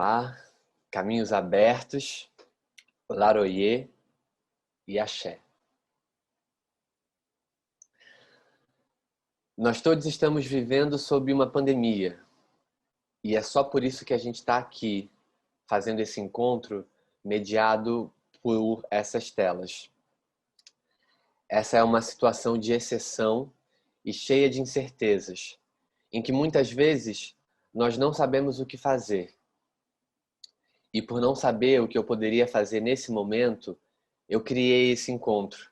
lá, caminhos abertos, Laroyer e Axé. Nós todos estamos vivendo sob uma pandemia e é só por isso que a gente está aqui fazendo esse encontro mediado por essas telas. Essa é uma situação de exceção e cheia de incertezas, em que muitas vezes nós não sabemos o que fazer. E por não saber o que eu poderia fazer nesse momento, eu criei esse encontro,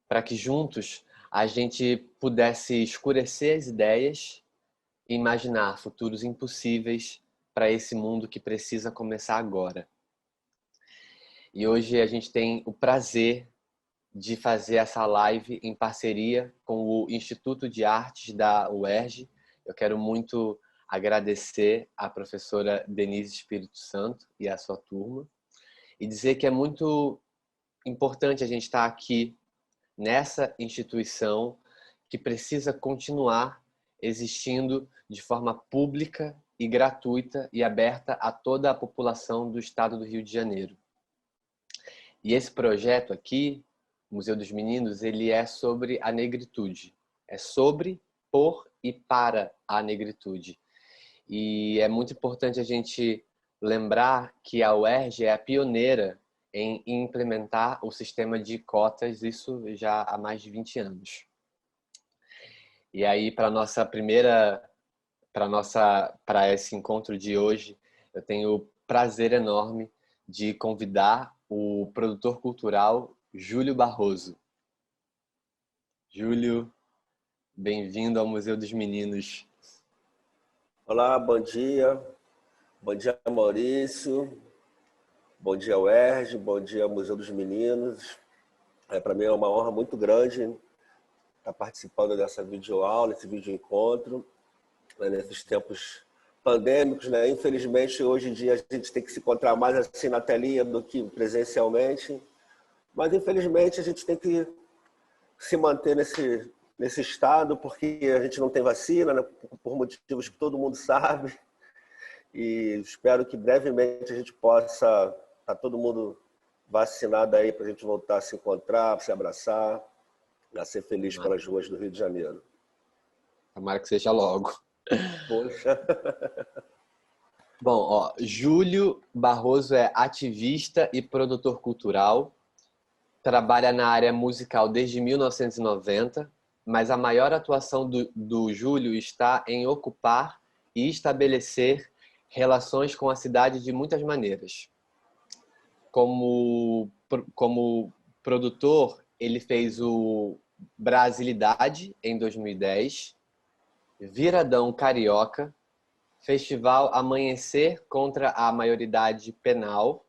para que juntos a gente pudesse escurecer as ideias e imaginar futuros impossíveis para esse mundo que precisa começar agora. E hoje a gente tem o prazer de fazer essa live em parceria com o Instituto de Artes da UERJ. Eu quero muito agradecer à professora Denise Espírito Santo e à sua turma e dizer que é muito importante a gente estar aqui nessa instituição que precisa continuar existindo de forma pública e gratuita e aberta a toda a população do estado do Rio de Janeiro. E esse projeto aqui, Museu dos Meninos, ele é sobre a negritude. É sobre, por e para a negritude. E é muito importante a gente lembrar que a UERJ é a pioneira em implementar o sistema de cotas, isso já há mais de 20 anos. E aí, para esse encontro de hoje, eu tenho o prazer enorme de convidar o produtor cultural Júlio Barroso. Júlio, bem-vindo ao Museu dos Meninos. Olá, bom dia. Bom dia, Maurício. Bom dia, UERJ. Bom dia, Museu dos Meninos. Para mim é uma honra muito grande estar participando dessa videoaula, desse videoencontro, nesses tempos pandêmicos, né? Infelizmente, hoje em dia, a gente tem que se encontrar mais assim na telinha do que presencialmente. Mas, infelizmente, a gente tem que se manter nesse estado, porque a gente não tem vacina, né? Por motivos que todo mundo sabe. E espero que brevemente a gente possa estar todo mundo vacinado aí para a gente voltar a se encontrar, a se abraçar, a ser feliz pelas ruas do Rio de Janeiro. Tomara que seja logo. Poxa. Bom, Júlio Barroso é ativista e produtor cultural, trabalha na área musical desde 1990, mas a maior atuação do Júlio está em ocupar e estabelecer relações com a cidade de muitas maneiras. Como produtor, ele fez o Brasilidade em 2010, Viradão Carioca, Festival Amanhecer contra a Maioridade Penal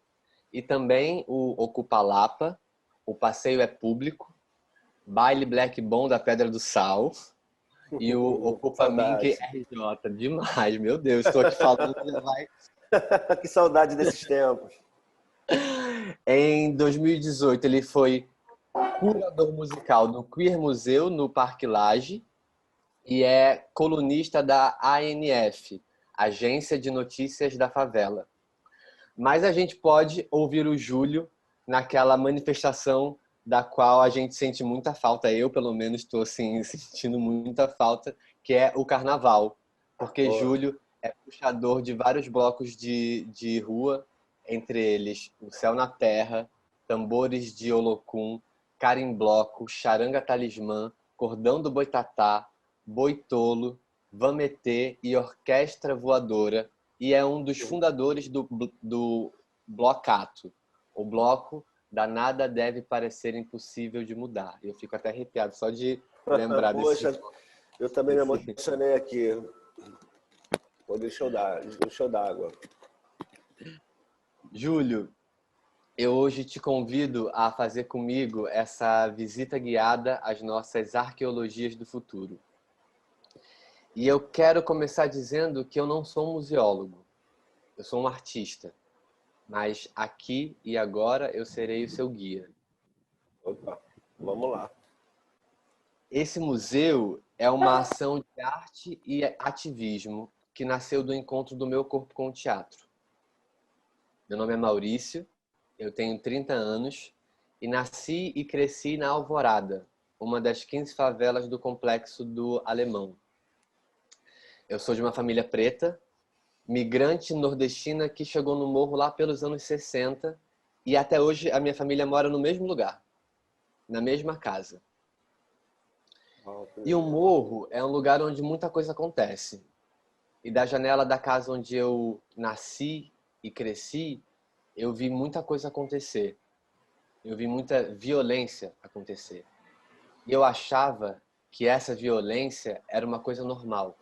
e também o Ocupa Lapa, O Passeio é Público, Baile Black Bom da Pedra do Sal e o Ocupa Mink RJ. Demais, meu Deus, estou aqui falando que já vai... Que saudade desses tempos. Em 2018, ele foi curador musical do Queer Museu no Parque Lage e é colunista da ANF, Agência de Notícias da Favela. Mas a gente pode ouvir o Júlio naquela manifestação da qual a gente sente muita falta. Eu, pelo menos, estou assim, sentindo muita falta, que é o Carnaval. Porque Júlio é puxador de vários blocos de rua, entre eles o Céu na Terra, Tambores de Olocum, Carimbloco, Charanga Talismã, Cordão do Boitatá, Boitolo, Vametê e Orquestra Voadora, e é um dos fundadores do Blocato, o bloco da Nada Deve Parecer Impossível de Mudar. Eu fico até arrepiado só de lembrar Poxa, desse... eu também me emocionei aqui. Deixa eu dar água. Júlio, eu hoje te convido a fazer comigo essa visita guiada às nossas arqueologias do futuro. E eu quero começar dizendo que eu não sou um museólogo, eu sou um artista. Mas aqui e agora eu serei o seu guia. Opa, vamos lá. Esse museu é uma ação de arte e ativismo que nasceu do encontro do meu corpo com o teatro. Meu nome é Maurício, eu tenho 30 anos e nasci e cresci na Alvorada, uma das 15 favelas do Complexo do Alemão. Eu sou de uma família preta, migrante nordestina que chegou no morro lá pelos anos 60 e até hoje a minha família mora no mesmo lugar, na mesma casa. E o morro é um lugar onde muita coisa acontece. E da janela da casa onde eu nasci e cresci, eu vi muita coisa acontecer. Eu vi muita violência acontecer. E eu achava que essa violência era uma coisa normal.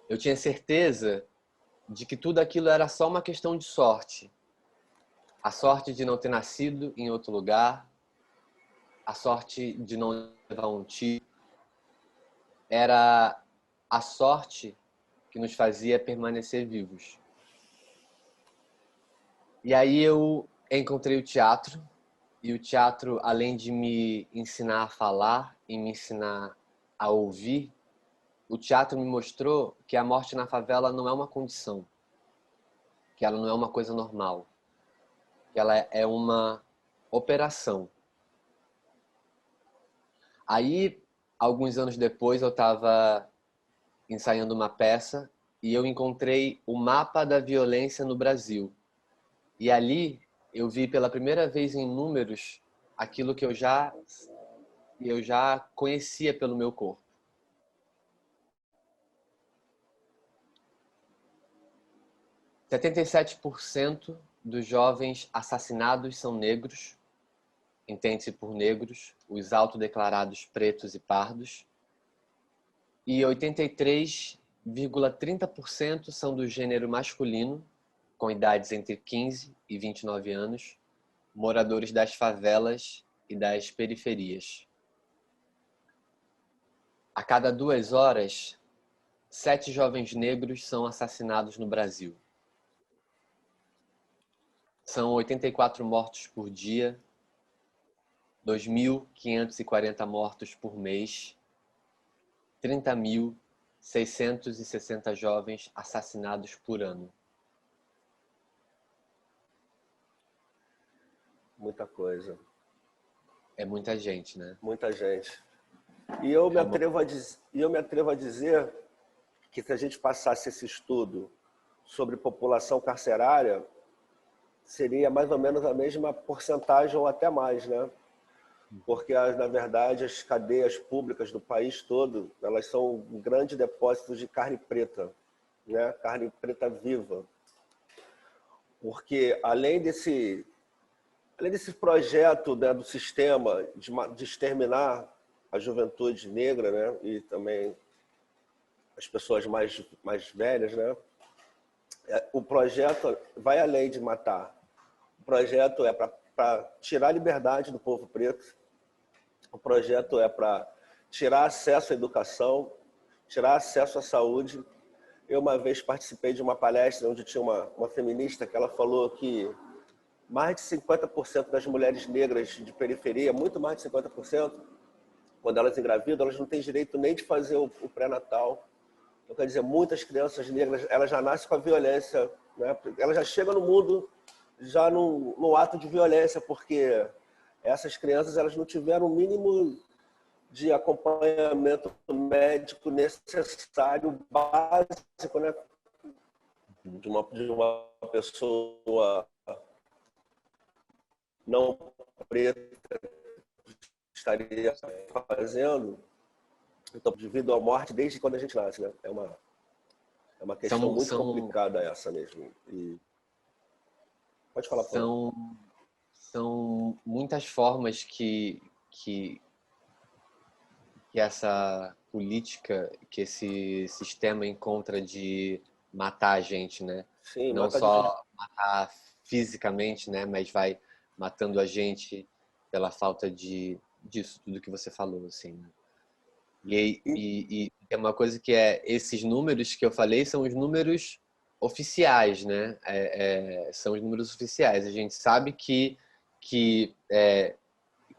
Eu tinha certeza de que tudo aquilo era só uma questão de sorte. A sorte de não ter nascido em outro lugar, a sorte de não levar um tiro, era a sorte que nos fazia permanecer vivos. E aí eu encontrei o teatro, e o teatro, além de me ensinar a falar e me ensinar a ouvir, o teatro me mostrou que a morte na favela não é uma condição, que ela não é uma coisa normal, que ela é uma operação. Aí, alguns anos depois, eu estava ensaiando uma peça e eu encontrei o mapa da violência no Brasil. E ali eu vi pela primeira vez em números aquilo que eu já conhecia pelo meu corpo. 77% dos jovens assassinados são negros, entende-se por negros, os autodeclarados pretos e pardos, e 83,30% são do gênero masculino, com idades entre 15 e 29 anos, moradores das favelas e das periferias. A cada 2 horas, 7 jovens negros são assassinados no Brasil. São 84 mortos por dia, 2.540 mortos por mês, 30.660 jovens assassinados por ano. Muita coisa. É muita gente, né? Muita gente. E eu me atrevo a dizer que se a gente passasse esse estudo sobre população carcerária, seria mais ou menos a mesma porcentagem ou até mais, né? Porque, na verdade, as cadeias públicas do país todo, elas são grandes depósitos de carne preta, né? Carne preta viva. Porque, além desse projeto, né, do sistema de exterminar a juventude negra, né, e também as pessoas mais velhas, né, o projeto vai além de matar. O projeto é para tirar a liberdade do povo preto. O projeto é para tirar acesso à educação, tirar acesso à saúde. Eu uma vez participei de uma palestra onde tinha uma feminista que ela falou que mais de 50% das mulheres negras de periferia, muito mais de 50%, quando elas engravidam, elas não têm direito nem de fazer o pré-natal. Então, quer dizer, muitas crianças negras, elas já nascem com a violência, né? Elas já chegam no mundo já no ato de violência, porque essas crianças elas não tiveram o mínimo de acompanhamento médico necessário, básico, né? De uma pessoa não preta estaria fazendo. Então, devido à morte desde quando a gente nasce, né? É uma questão muito complicada essa mesmo. E... Pode falar, Paulo. São muitas formas que essa política, que esse sistema encontra de matar a gente, né? Sim, não só matar fisicamente, né? Mas vai matando a gente pela falta disso tudo que você falou, assim. Né? E tem uma coisa que esses números que eu falei são os números oficiais, né? São os números oficiais. A gente sabe que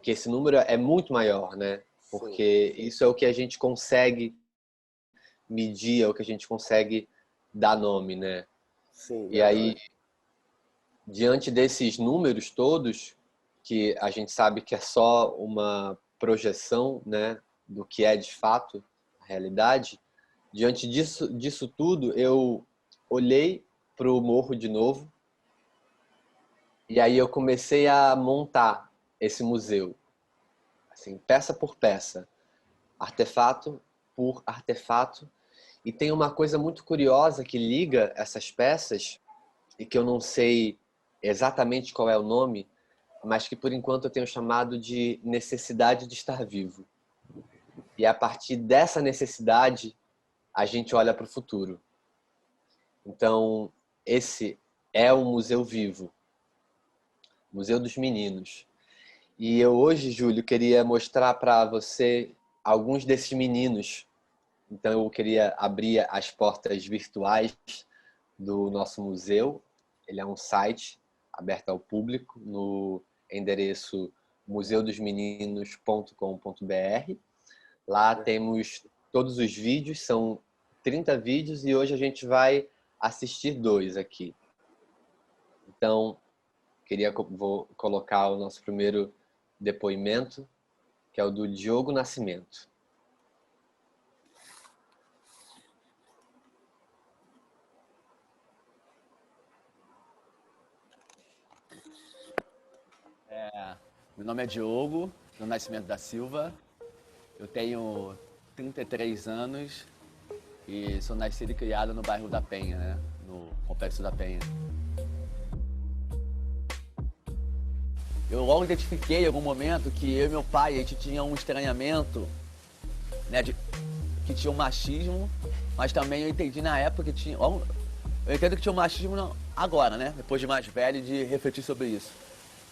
esse número é muito maior, né? Porque isso é o que a gente consegue medir, é o que a gente consegue dar nome, né? Sim, e aí diante desses números todos, que a gente sabe que é só uma projeção, né, do que é de fato a realidade, diante disso tudo, eu olhei para o morro de novo e aí eu comecei a montar esse museu, assim, peça por peça, artefato por artefato. E tem uma coisa muito curiosa que liga essas peças e que eu não sei exatamente qual é o nome, mas que por enquanto eu tenho chamado de necessidade de estar vivo. E a partir dessa necessidade, a gente olha para o futuro. Então, esse é o Museu Vivo, Museu dos Meninos. E eu hoje, Júlio, queria mostrar para você alguns desses meninos. Então, eu queria abrir as portas virtuais do nosso museu. Ele é um site aberto ao público no endereço museudosmeninos.com.br. Lá temos todos os vídeos, são 30 vídeos e hoje a gente vai assistir 2 aqui. Então, vou colocar o nosso primeiro depoimento, que é o do Diogo Nascimento. Meu nome é Diogo Nascimento da Silva, eu tenho 33 anos e sou nascido e criado no bairro da Penha, né? No Complexo da Penha. Eu logo identifiquei em algum momento que eu e meu pai, a gente tinha um estranhamento, né, que tinha um machismo, mas também eu entendi na época que tinha... Eu entendo que tinha um machismo agora, né? Depois de mais velho, de refletir sobre isso.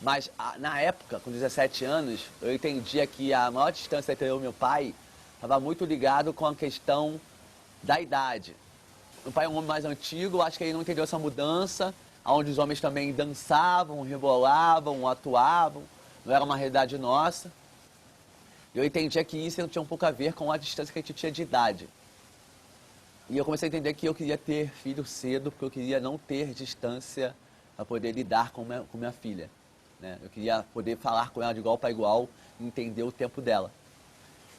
Mas na época, com 17 anos, eu entendia que a maior distância entre eu e meu pai estava muito ligado com a questão da idade. Meu pai é um homem mais antigo, acho que ele não entendeu essa mudança, onde os homens também dançavam, rebolavam, atuavam, não era uma realidade nossa. Eu entendia que isso tinha um pouco a ver com a distância que a gente tinha de idade. E eu comecei a entender que eu queria ter filho cedo, porque eu queria não ter distância para poder lidar com minha filha. Né? Eu queria poder falar com ela de igual para igual e entender o tempo dela.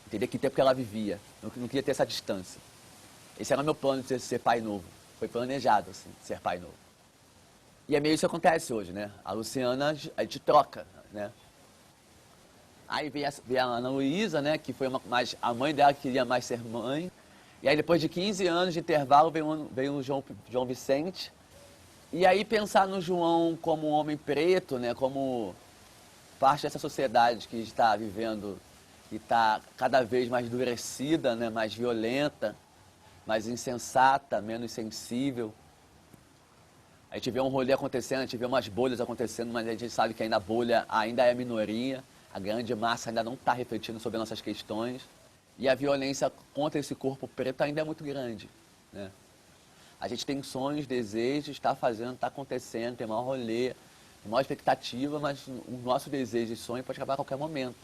Entender que tempo que ela vivia. Eu não queria ter essa distância. Esse era o meu plano de ser pai novo. Foi planejado, assim, ser pai novo. E é meio isso que acontece hoje, né? A Luciana, a gente troca, né? Aí veio a Ana Luísa, né? Que foi a mãe dela que queria mais ser mãe. E aí depois de 15 anos de intervalo veio o João Vicente. E aí pensar no João como um homem preto, né, como parte dessa sociedade que está vivendo e está cada vez mais endurecida, né, mais violenta, mais insensata, menos sensível. A gente vê um rolê acontecendo, a gente vê umas bolhas acontecendo, mas a gente sabe que ainda a bolha ainda é a minoria, a grande massa ainda não está refletindo sobre nossas questões. E a violência contra esse corpo preto ainda é muito grande, né? A gente tem sonhos, desejos, está fazendo, está acontecendo, tem maior rolê, tem maior expectativa, mas o nosso desejo e sonho pode acabar a qualquer momento.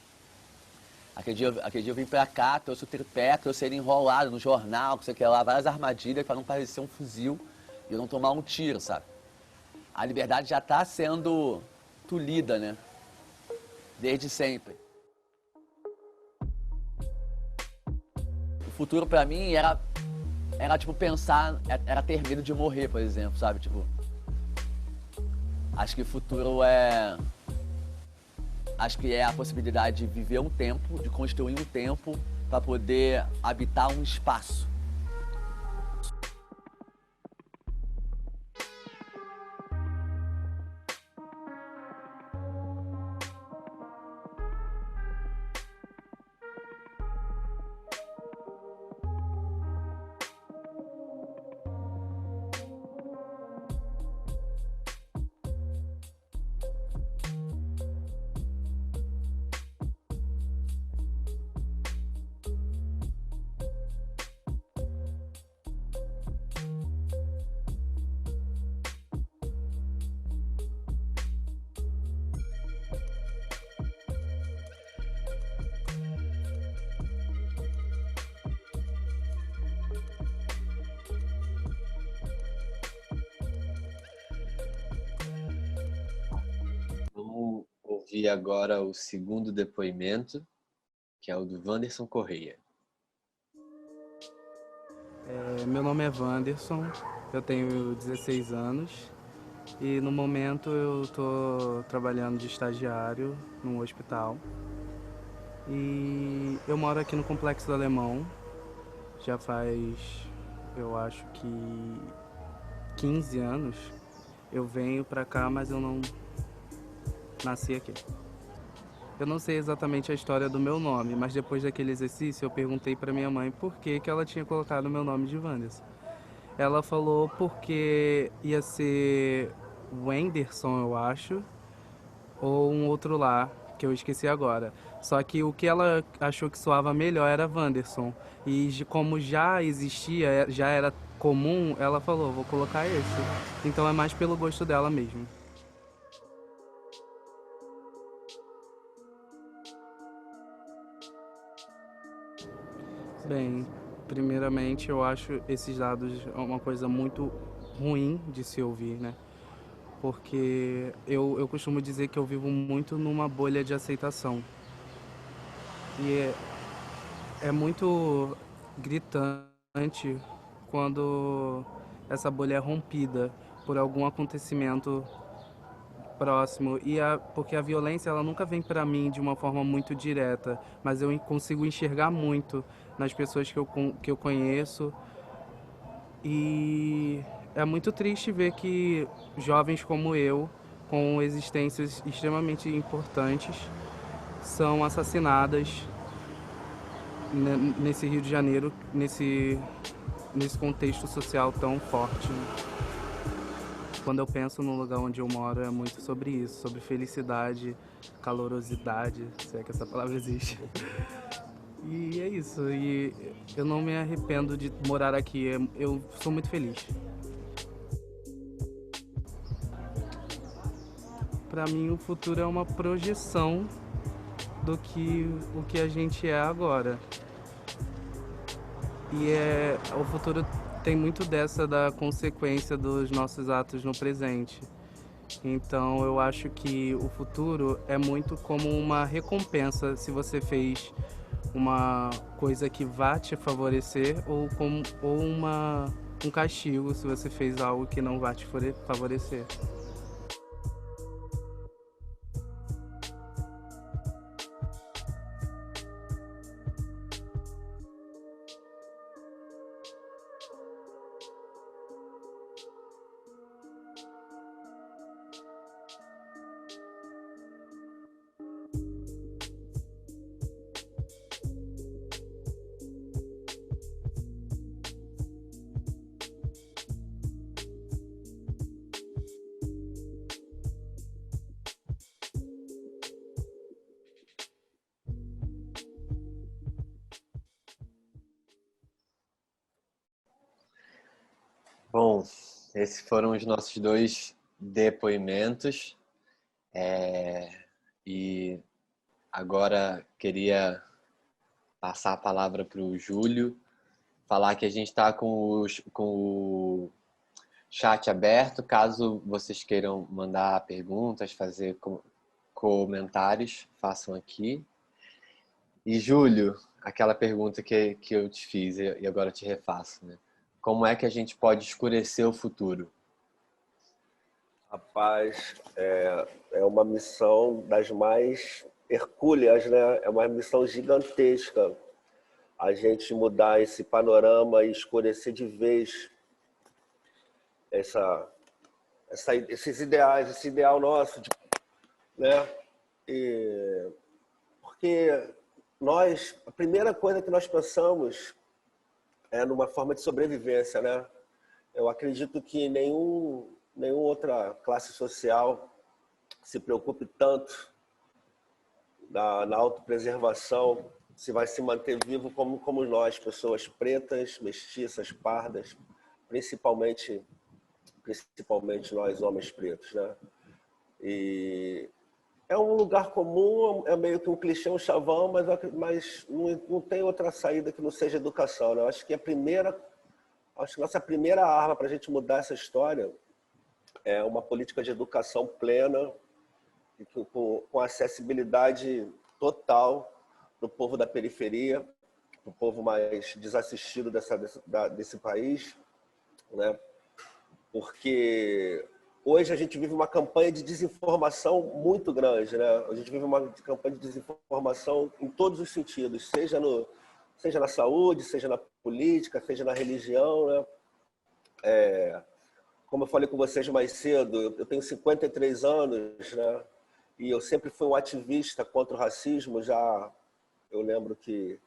Aquele dia eu vim pra cá, trouxe o tripé, trouxe ele enrolado no jornal, sei que lá, várias armadilhas para não parecer um fuzil e eu não tomar um tiro, sabe? A liberdade já está sendo tolhida, né? Desde sempre. O futuro para mim era tipo pensar, era ter medo de morrer, por exemplo, sabe? Tipo, acho que o futuro acho que é a possibilidade de viver um tempo, de construir um tempo para poder habitar um espaço. ouvir agora o segundo depoimento, que é o do Wanderson Correia. Meu nome é Wanderson, eu tenho 16 anos e no momento eu estou trabalhando de estagiário num hospital. E eu moro aqui no Complexo do Alemão, já faz, eu acho que 15 anos. Eu venho pra cá, mas eu não nasci aqui. Eu não sei exatamente a história do meu nome, mas depois daquele exercício eu perguntei pra minha mãe por que ela tinha colocado o meu nome de Wanderson. Ela falou porque ia ser Wenderson, eu acho, ou um outro lá, que eu esqueci agora. Só que o que ela achou que soava melhor era Wanderson. E como já existia, já era comum, ela falou, vou colocar esse. Então é mais pelo gosto dela mesmo. Bem, primeiramente eu acho esses dados uma coisa muito ruim de se ouvir, né? Porque eu costumo dizer que eu vivo muito numa bolha de aceitação. E é muito gritante quando essa bolha é rompida por algum acontecimento próximo. Porque a violência ela nunca vem para mim de uma forma muito direta, mas eu consigo enxergar muito nas pessoas que eu conheço. E é muito triste ver que jovens como eu, com existências extremamente importantes, são assassinadas nesse Rio de Janeiro, nesse contexto social tão forte. Quando eu penso no lugar onde eu moro, é muito sobre isso, sobre felicidade, calorosidade, se é que essa palavra existe. E é isso, e eu não me arrependo de morar aqui, eu sou muito feliz. Para mim, o futuro é uma projeção do que o que a gente é agora. E o futuro tem muito dessa da consequência dos nossos atos no presente. Então eu acho que o futuro é muito como uma recompensa se você fez uma coisa que vá te favorecer ou um castigo se você fez algo que não vá te favorecer. Bom, esses foram os nossos dois depoimentos. E agora queria passar a palavra para o Júlio, falar que a gente está com o chat aberto, caso vocês queiram mandar perguntas, fazer comentários, façam aqui. E Júlio, aquela pergunta que eu te fiz e agora te refaço, né? Como é que a gente pode escurecer o futuro? Rapaz, é uma missão das mais hercúleas, né? É uma missão gigantesca a gente mudar esse panorama e escurecer de vez esses ideais, esse ideal nosso, né? Porque a primeira coisa que nós pensamos é numa forma de sobrevivência, né? Eu acredito que nenhuma outra classe social se preocupe tanto na autopreservação, se vai se manter vivo como nós, pessoas pretas, mestiças, pardas, principalmente nós, homens pretos, né? E é um lugar comum, é meio que um clichê, um chavão, mas não tem outra saída que não seja educação, né? Eu acho que nossa primeira arma para a gente mudar essa história é uma política de educação plena com acessibilidade total para o povo da periferia, para o povo mais desassistido desse país, né? Porque hoje a gente vive uma campanha de desinformação muito grande, né? A gente vive uma campanha de desinformação em todos os sentidos, seja na saúde, seja na política, seja na religião, né? Como eu falei com vocês mais cedo, eu tenho 53 anos, né? E eu sempre fui um ativista contra o racismo. Eu lembro que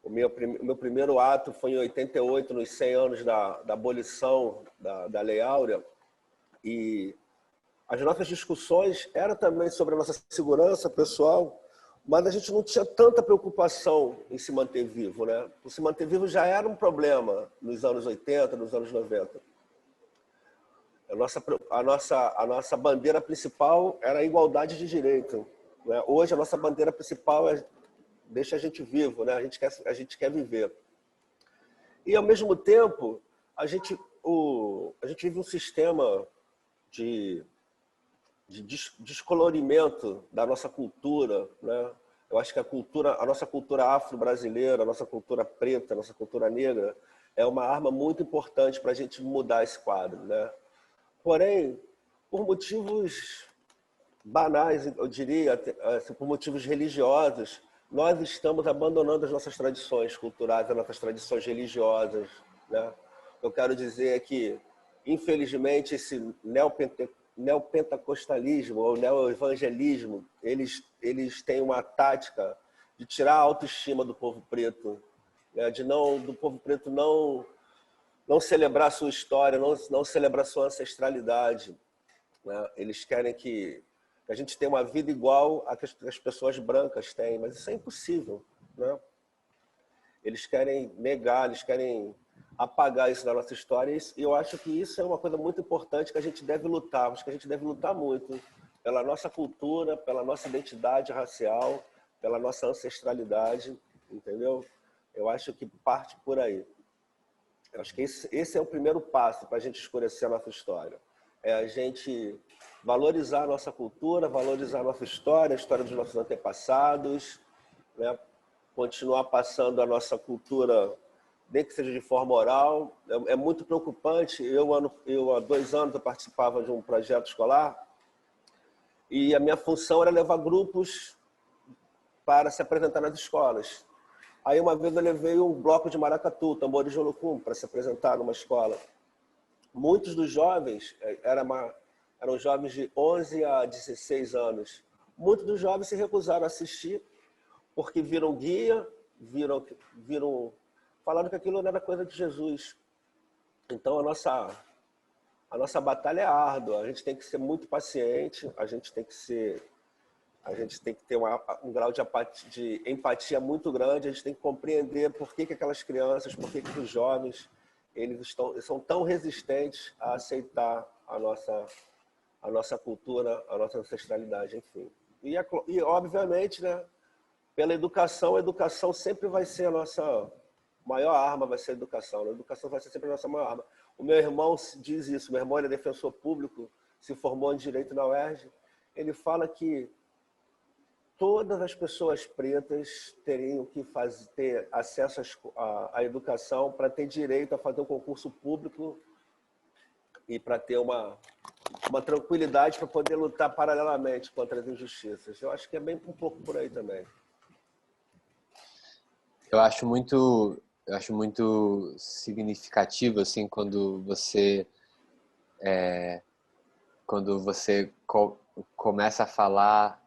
o meu primeiro ato foi em 88, nos 100 anos da abolição da Lei Áurea. E as nossas discussões eram também sobre a nossa segurança pessoal, mas a gente não tinha tanta preocupação em se manter vivo, né? O se manter vivo já era um problema nos anos 80, nos anos 90. A nossa bandeira principal era a igualdade de direito, né? Hoje a nossa bandeira principal é deixa a gente vivo, né? A gente quer viver. E ao mesmo tempo a gente vive um sistema de descolorimento da nossa cultura, né? Eu acho que a nossa cultura afro-brasileira, a nossa cultura preta, a nossa cultura negra é uma arma muito importante para a gente mudar esse quadro, né? Porém, por motivos banais, eu diria, por motivos religiosos, nós estamos abandonando as nossas tradições culturais, as nossas tradições religiosas, né? Eu quero dizer que, infelizmente, esse neopentecostalismo ou neoevangelismo, eles têm uma tática de tirar a autoestima do povo preto, né? Do povo preto não celebrar sua história, não celebrar sua ancestralidade, né? Eles querem que a gente tenha uma vida igual a que as pessoas brancas têm, mas isso é impossível, né? Eles querem negar, eles querem apagar isso da nossa história, e eu acho que isso é uma coisa muito importante que a gente deve lutar, acho que a gente deve lutar muito pela nossa cultura, pela nossa identidade racial, pela nossa ancestralidade, entendeu? Eu acho que parte por aí. Eu acho que esse é o primeiro passo para a gente escurecer a nossa história. É a gente valorizar a nossa cultura, valorizar a nossa história, a história dos nossos antepassados, né? Continuar passando a nossa cultura, nem que seja de forma oral. É muito preocupante. Há 2 anos, eu participava de um projeto escolar e a minha função era levar grupos para se apresentar nas escolas. Aí uma vez eu levei um bloco de maracatu, tambores de olocum, para se apresentar numa escola. Muitos dos jovens eram jovens de 11 a 16 anos. Muitos dos jovens se recusaram a assistir porque viram guia, falaram que aquilo não era coisa de Jesus. Então a nossa batalha é árdua. A gente tem que ser muito paciente, a gente tem que ter um grau de empatia muito grande, a gente tem que compreender por que aquelas crianças, por que os jovens, eles são tão resistentes a aceitar a nossa cultura, a nossa ancestralidade, enfim. E obviamente, né, pela educação, a educação sempre vai ser a nossa maior arma, vai ser a educação. A educação vai ser sempre a nossa maior arma. O meu irmão diz isso, meu irmão ele é defensor público, se formou em Direito na UERJ, ele fala que todas as pessoas pretas teriam que ter acesso à educação para ter direito a fazer um concurso público e para ter uma tranquilidade para poder lutar paralelamente contra as injustiças. Eu acho que é bem um pouco por aí também. Eu acho muito significativo assim quando você começa a falar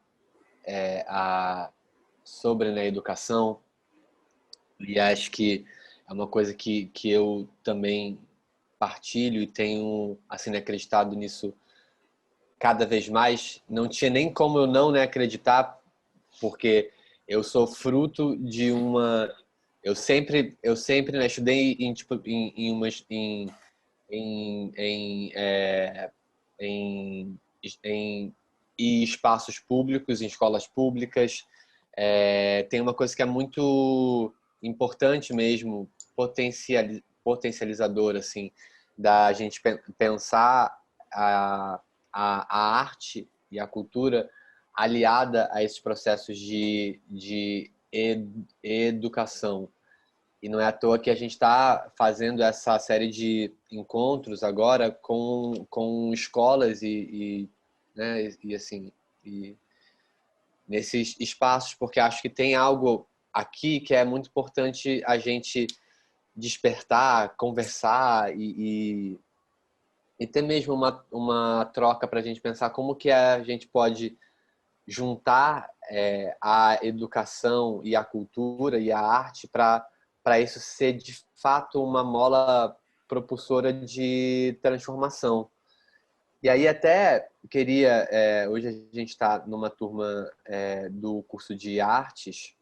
sobre, né, educação, e acho que é uma coisa que eu também partilho e tenho assim acreditado nisso cada vez mais. Não tinha nem como eu não, né, acreditar, porque eu sou fruto de uma... Eu sempre né, estudei em espaços públicos, em escolas públicas. Tem uma coisa que é muito importante mesmo, potencializadora, assim, da gente pensar a arte e a cultura aliada a esses processos de educação. E não é à toa que a gente está fazendo essa série de encontros agora com escolas né, e assim, nesses espaços, porque acho que tem algo aqui que é muito importante a gente despertar, conversar e ter mesmo uma troca para a gente pensar como que a gente pode juntar a educação e a cultura e a arte para isso ser de fato uma mola propulsora de transformação. E aí até queria, hoje a gente está numa turma do curso de artes,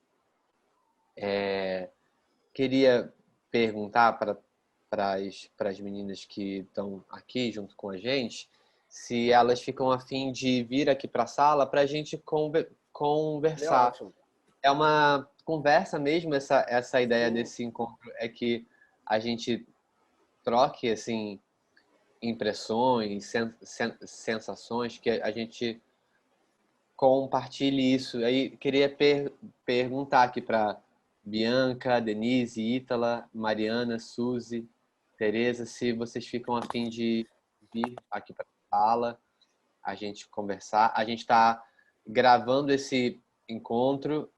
queria perguntar para as meninas que estão aqui junto com a gente, se elas ficam a fim de vir aqui para a sala para a gente conversar. É uma conversa mesmo, essa ideia desse encontro é que a gente troque assim, impressões, sensações, que a gente compartilhe isso. Aí queria perguntar aqui para Bianca, Denise, Ítala, Mariana, Suzy, Tereza, se vocês ficam a fim de vir aqui para a sala, a gente conversar. A gente está gravando esse encontro,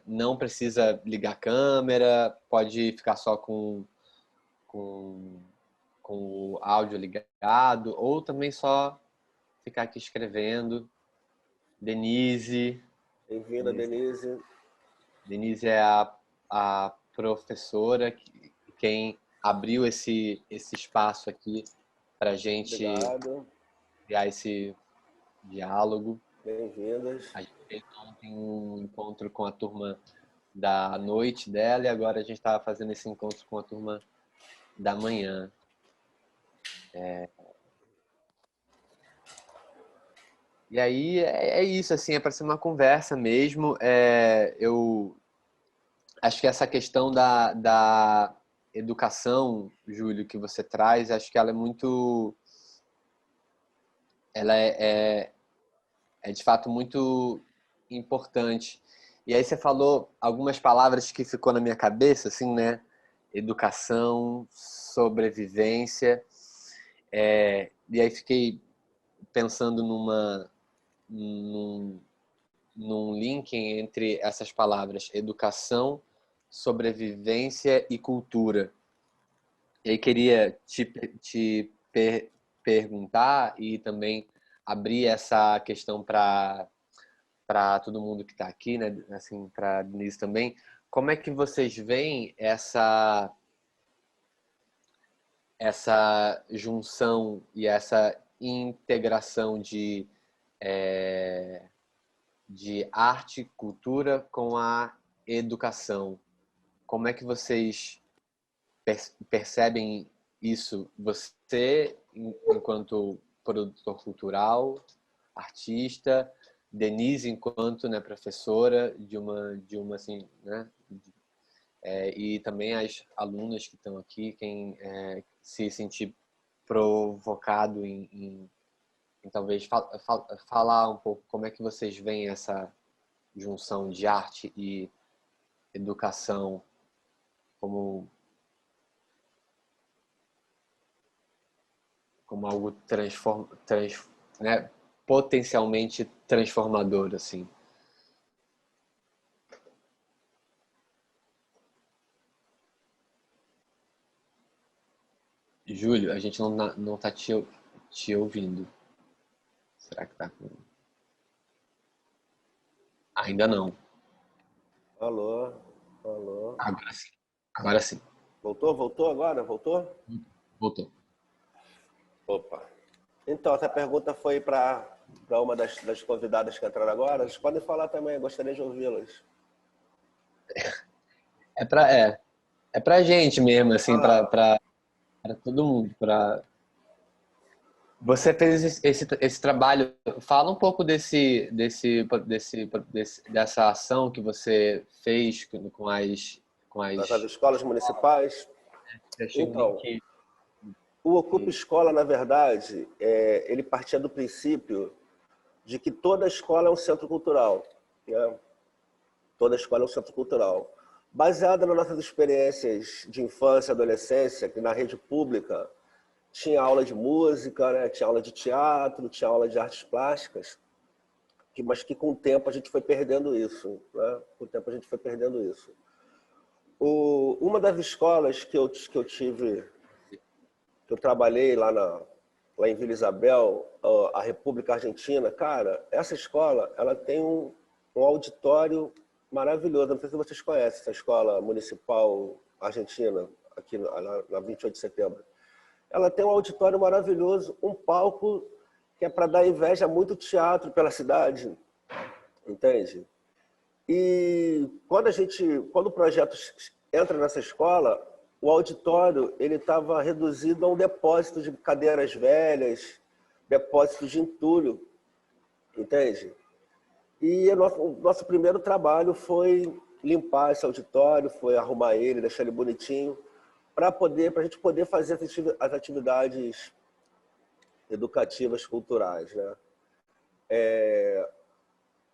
não precisa ligar a câmera, pode ficar só com o áudio ligado, ou também só ficar aqui escrevendo. Denise. Bem-vinda, Denise. Denise é a professora, quem abriu esse espaço aqui para a gente criar esse diálogo. Bem-vindas. A gente fez ontem um encontro com a turma da noite dela e agora a gente está fazendo esse encontro com a turma da manhã. E aí é isso, assim, é para ser uma conversa mesmo. Eu acho que essa questão da educação, Júlio, que você traz, acho que ela é muito... Ela é de fato muito importante. E aí você falou algumas palavras que ficou na minha cabeça, assim, né? Educação, sobrevivência. E aí fiquei pensando num link entre essas palavras, educação, sobrevivência e cultura. E aí queria te perguntar e também abrir essa questão para todo mundo que está aqui, né? Assim, para a Denise também. Como é que vocês veem essa junção e essa integração de arte, cultura com a educação? Como é que vocês percebem isso? Você, enquanto produtor cultural, artista, Denise, enquanto, né, professora de uma assim, né? E também as alunas que estão aqui, quem se sentir provocado em talvez falar um pouco como é que vocês veem essa junção de arte e educação como algo né, potencialmente transformador, assim. Júlio, a gente não tá te ouvindo. Será que tá com... Ainda não. Alô, alô. Agora sim. Agora sim. Voltou agora? Voltou? Voltou. Opa. Então, essa pergunta foi para uma das convidadas que entraram agora. Eles podem falar também, gostaria de ouvi-las. É pra gente mesmo, assim, para todo mundo. Você fez esse trabalho. Fala um pouco dessa ação que você fez com as Das escolas municipais. Então, O Ocupa Escola, na verdade, ele partia do princípio de que toda escola é um centro cultural, né? Toda escola é um centro cultural. Baseada nas nossas experiências de infância e adolescência, que na rede pública tinha aula de música, né? Tinha aula de teatro, tinha aula de artes plásticas, mas que com o tempo a gente foi perdendo isso, né? Com o tempo a gente foi perdendo isso. Uma das escolas que eu trabalhei lá em Vila Isabel, a República Argentina, cara, essa escola, ela tem um auditório maravilhoso. Não sei se vocês conhecem essa escola municipal argentina, aqui na 28 de setembro. Ela tem um auditório maravilhoso, um palco que é para dar inveja a muito teatro pela cidade, entende? E quando o projeto entra nessa escola, o auditório ele estava reduzido a um depósito de cadeiras velhas, depósito de entulho, entende? E o nosso primeiro trabalho foi limpar esse auditório, foi arrumar ele, deixar ele bonitinho, para a gente poder fazer as atividades educativas, culturais, né?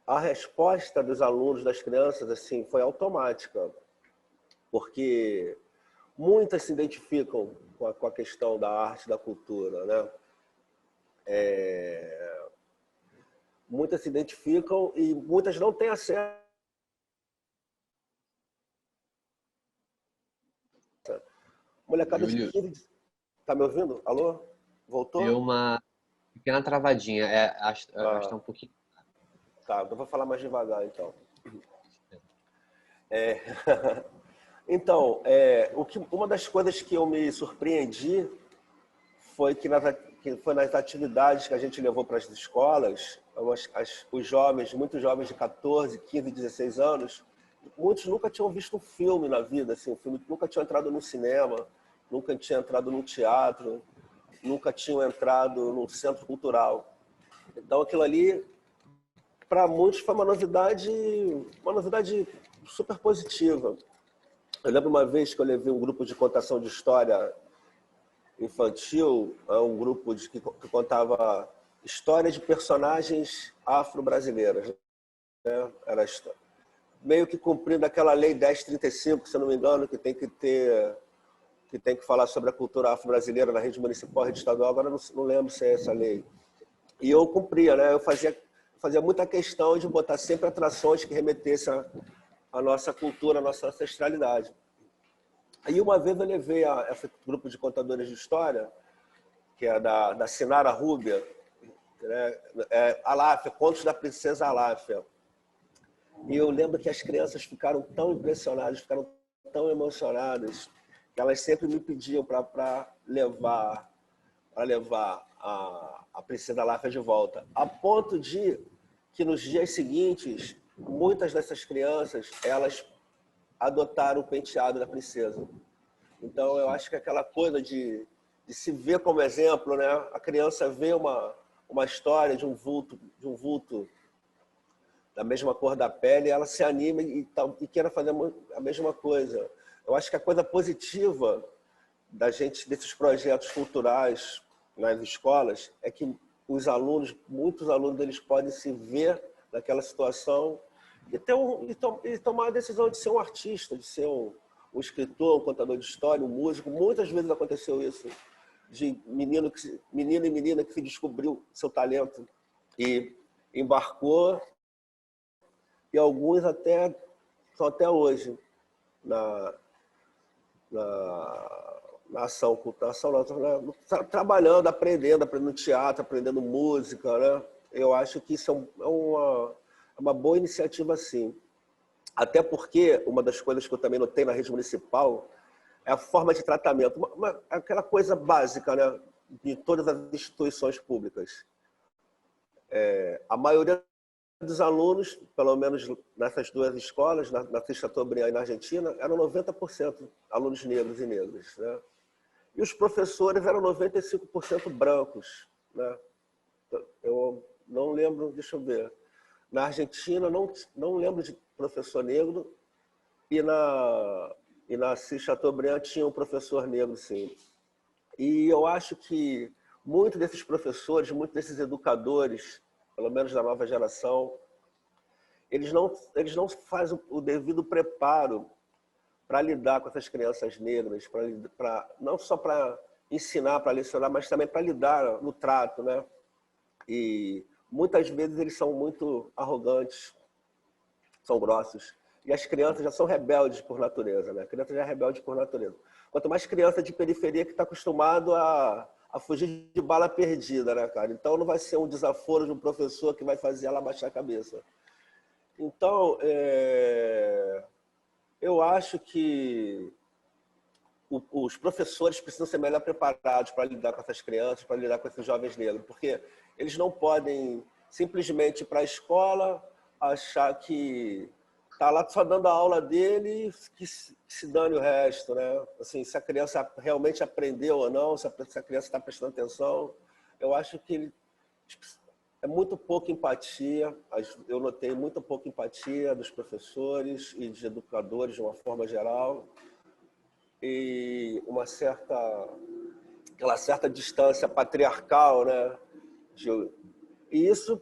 A resposta dos alunos, das crianças, assim, foi automática, porque muitas se identificam com a questão da arte, da cultura, né? Muitas se identificam e muitas não têm acesso. Molecada de Júlio, 15... Tá me ouvindo? Alô? Voltou? deu uma pequena travadinha. Acho que tá um pouquinho. Tá, eu vou falar mais devagar, então. Então, uma das coisas que eu me surpreendi foi que nas atividades que a gente levou para as escolas, os jovens, muitos jovens de 14, 15, 16 anos, muitos nunca tinham visto um filme na vida, assim, nunca tinham entrado no cinema, nunca tinham entrado no teatro, nunca tinham entrado num centro cultural. Então, aquilo ali, para muitos, foi uma novidade super positiva. Eu lembro uma vez que eu levei um grupo de contação de história infantil, um grupo que contava histórias de personagens afro-brasileiras, né? Era meio que cumprindo aquela lei 1035, se eu não me engano, que tem que falar sobre a cultura afro-brasileira na rede municipal, rede estadual. Agora não lembro se é essa lei. E eu cumpria, né? Eu fazia muita questão de botar sempre atrações que remetessem à nossa cultura, à nossa ancestralidade. Aí uma vez eu levei esse grupo de contadores de história, que é da Sinara Rúbia, né? Aláfia, Contos da Princesa Aláfia. E eu lembro que as crianças ficaram tão impressionadas, ficaram tão emocionadas, que elas sempre me pediam para levar a Princesa Aláfia de volta. A ponto de que nos dias seguintes, muitas dessas crianças, elas adotaram o penteado da princesa. Então, eu acho que aquela coisa de se ver como exemplo, né? A criança vê uma história de um vulto da mesma cor da pele, ela se anima e quer fazer a mesma coisa. Eu acho que a coisa positiva desses projetos culturais nas escolas é que muitos alunos, eles podem se ver naquela situação e tomar a decisão de ser um artista, de ser um escritor, um contador de história, um músico. Muitas vezes aconteceu isso, de menino e menina que se descobriu seu talento e embarcou, e alguns são até hoje na ação cultural, trabalhando, aprendendo teatro, aprendendo música, né? Eu acho que isso é uma boa iniciativa, sim. Até porque uma das coisas que eu também notei na rede municipal é a forma de tratamento, aquela coisa básica, né, de todas as instituições públicas. A maioria dos alunos, pelo menos nessas duas escolas, na Chateaubriand e na Argentina, eram 90% alunos negros e negras, né? E os professores eram 95% brancos, né? Eu não lembro, deixa eu ver. Na Argentina, não lembro de professor negro, e na Chateaubriand tinha um professor negro, sim. E eu acho que muitos desses professores, muitos desses educadores, pelo menos da nova geração, eles não fazem o devido preparo para lidar com essas crianças negras, não só para ensinar, para lecionar, mas também para lidar no trato, né? E muitas vezes eles são muito arrogantes, são grossos. E as crianças já são rebeldes por natureza, né? A criança já é rebelde por natureza. Quanto mais criança de periferia que está acostumado a fugir de bala perdida, né, cara? Então não vai ser um desaforo de um professor que vai fazer ela baixar a cabeça. Então, eu acho que os professores precisam ser melhor preparados para lidar com essas crianças, para lidar com esses jovens negros, porque eles não podem simplesmente ir para a escola, achar que tá lá só dando a aula dele, que se dane o resto, né? Assim, se a criança realmente aprendeu ou não, se a criança está prestando atenção, eu acho que é muito pouca empatia. Eu notei muito pouca empatia dos professores e de educadores de uma forma geral, e aquela certa distância patriarcal, né? E isso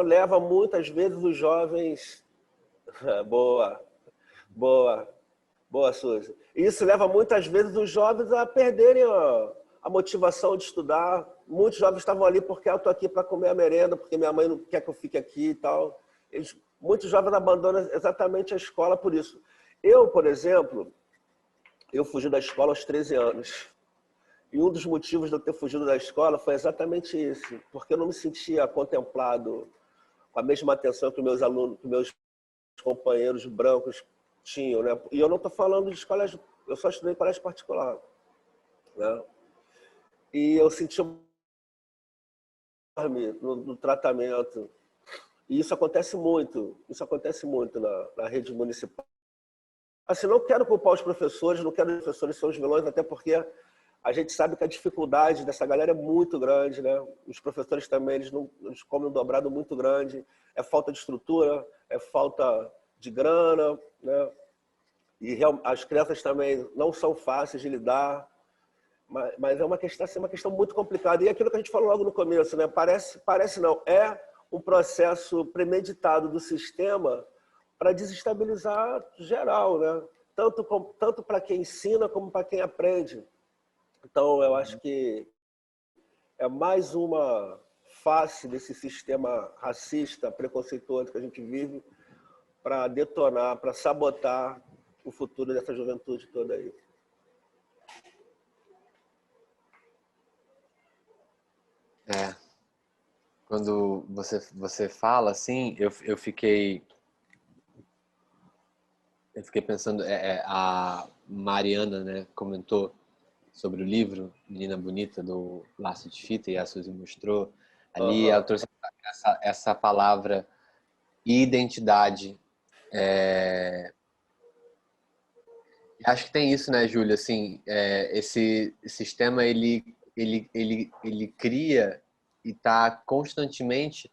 leva muitas vezes os jovens... Boa, Suzy. Isso leva muitas vezes os jovens a perderem a motivação de estudar. Muitos jovens estavam ali porque eu estou aqui para comer a merenda, porque minha mãe não quer que eu fique aqui e tal. Muitos jovens abandonam exatamente a escola por isso. Eu, por exemplo, eu fugi da escola aos 13 anos. E um dos motivos de eu ter fugido da escola foi exatamente esse, porque eu não me sentia contemplado com a mesma atenção que meus alunos, que meus companheiros brancos tinham, né? E eu não estou falando de escolas, eu só estudei em colégio particular, né? E eu senti no tratamento. E isso acontece muito na rede municipal. Assim, não quero culpar os professores, não quero que os professores são os vilões, até porque a gente sabe que a dificuldade dessa galera é muito grande, né? Os professores também, eles comem um dobrado muito grande. É falta de estrutura, é falta de grana, né? E as crianças também não são fáceis de lidar, mas é uma questão, assim, uma questão muito complicada. E aquilo que a gente falou logo no começo, né? Parece não, é um processo premeditado do sistema para desestabilizar geral, né? Tanto para quem ensina como para quem aprende. Então, eu acho que é mais uma face desse sistema racista, preconceituoso que a gente vive para detonar, para sabotar o futuro dessa juventude toda aí. Quando você fala assim, eu fiquei pensando, a Mariana, né, comentou sobre o livro Menina Bonita, do Laço de Fita, e a Suzy mostrou ali, ela trouxe essa palavra identidade. Acho que tem isso, né, Júlia? Assim, esse sistema ele cria e está constantemente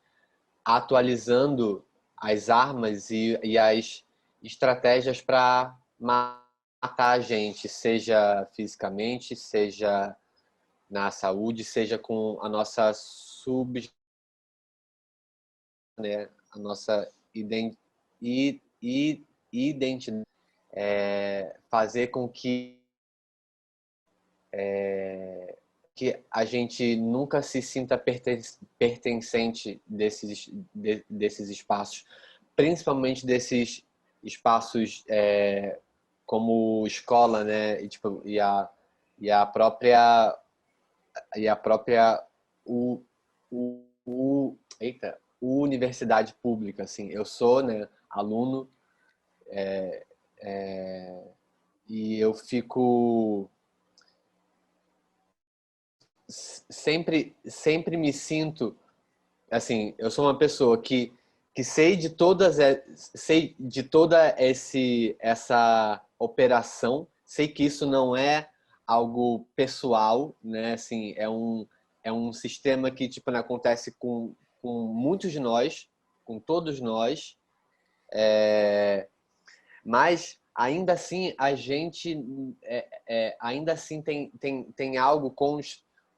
atualizando as armas e as estratégias para matar a gente, seja fisicamente, seja na saúde, seja com a nossa né, a nossa identidade, fazer com que a gente nunca se sinta pertencente desses espaços, principalmente desses espaços como escola, né? E a própria universidade pública, assim. Eu sou, né, aluno, e eu fico sempre me sinto assim, eu sou uma pessoa que sei de toda essa operação, sei que isso não é algo pessoal, né? Assim, é um sistema que tipo, né, acontece com muitos de nós, com todos nós, mas ainda assim a gente ainda assim tem algo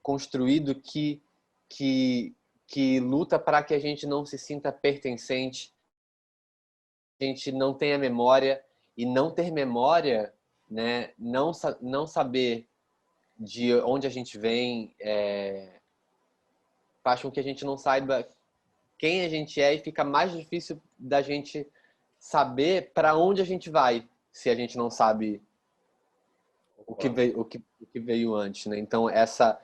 construído que luta para que a gente não se sinta pertencente, a gente não tenha memória, e não ter memória, né, não saber de onde a gente vem, faz com que a gente não saiba quem a gente é, e fica mais difícil da gente saber para onde a gente vai, se a gente não sabe o que veio antes, né? Então essa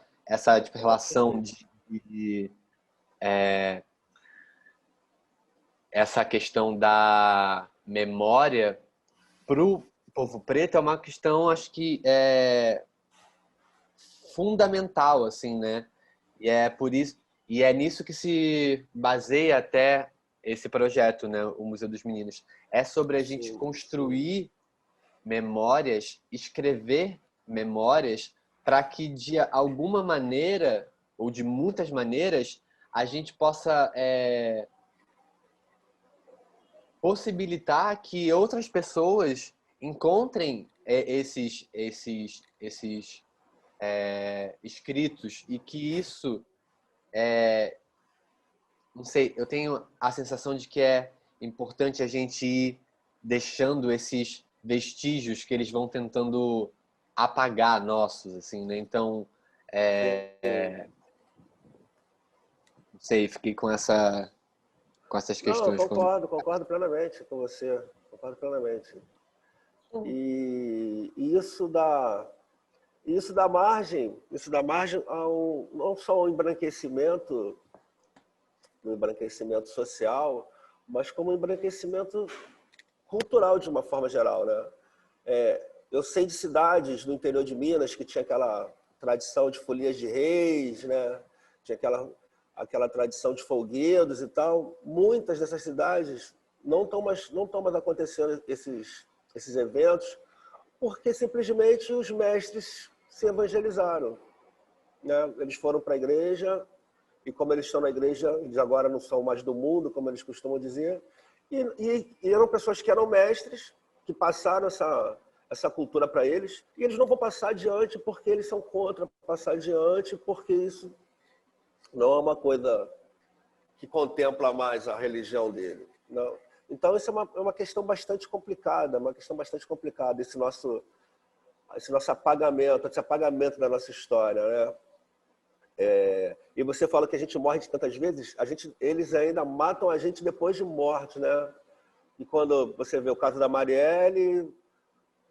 tipo, relação essa questão da memória pro povo preto é uma questão, acho que fundamental, assim, né? E é por isso, e é nisso que se baseia até esse projeto, né? O Museu dos Meninos. É sobre a gente construir memórias, escrever memórias, para que de alguma maneira, ou de muitas maneiras, a gente possa possibilitar que outras pessoas encontrem esses escritos, e que isso não sei, eu tenho a sensação de que é importante a gente ir deixando esses vestígios que eles vão tentando apagar nossos, assim, né? Então, não sei, fiquei com essas Não, eu questões. concordo plenamente com você. Concordo plenamente. E isso dá margem ao, não só ao embranquecimento, no embranquecimento social, mas como embranquecimento cultural de uma forma geral, né? Eu sei de cidades no interior de Minas que tinha aquela tradição de folias de reis, né? Tinha aquela tradição de folguedos e tal. Muitas dessas cidades não estão mais acontecendo esses eventos, porque simplesmente os mestres se evangelizaram, né? Eles foram para a igreja, e como eles estão na igreja, eles agora não são mais do mundo, como eles costumam dizer, e eram pessoas que eram mestres, que passaram essa cultura para eles, e eles não vão passar adiante porque eles são contra passar adiante, porque isso não é uma coisa que contempla mais a religião dele. Não. Então, isso é uma questão bastante complicada, esse nosso apagamento da nossa história, né? E você fala que a gente morre de tantas vezes, eles ainda matam a gente depois de morte, né? E quando você vê o caso da Marielle,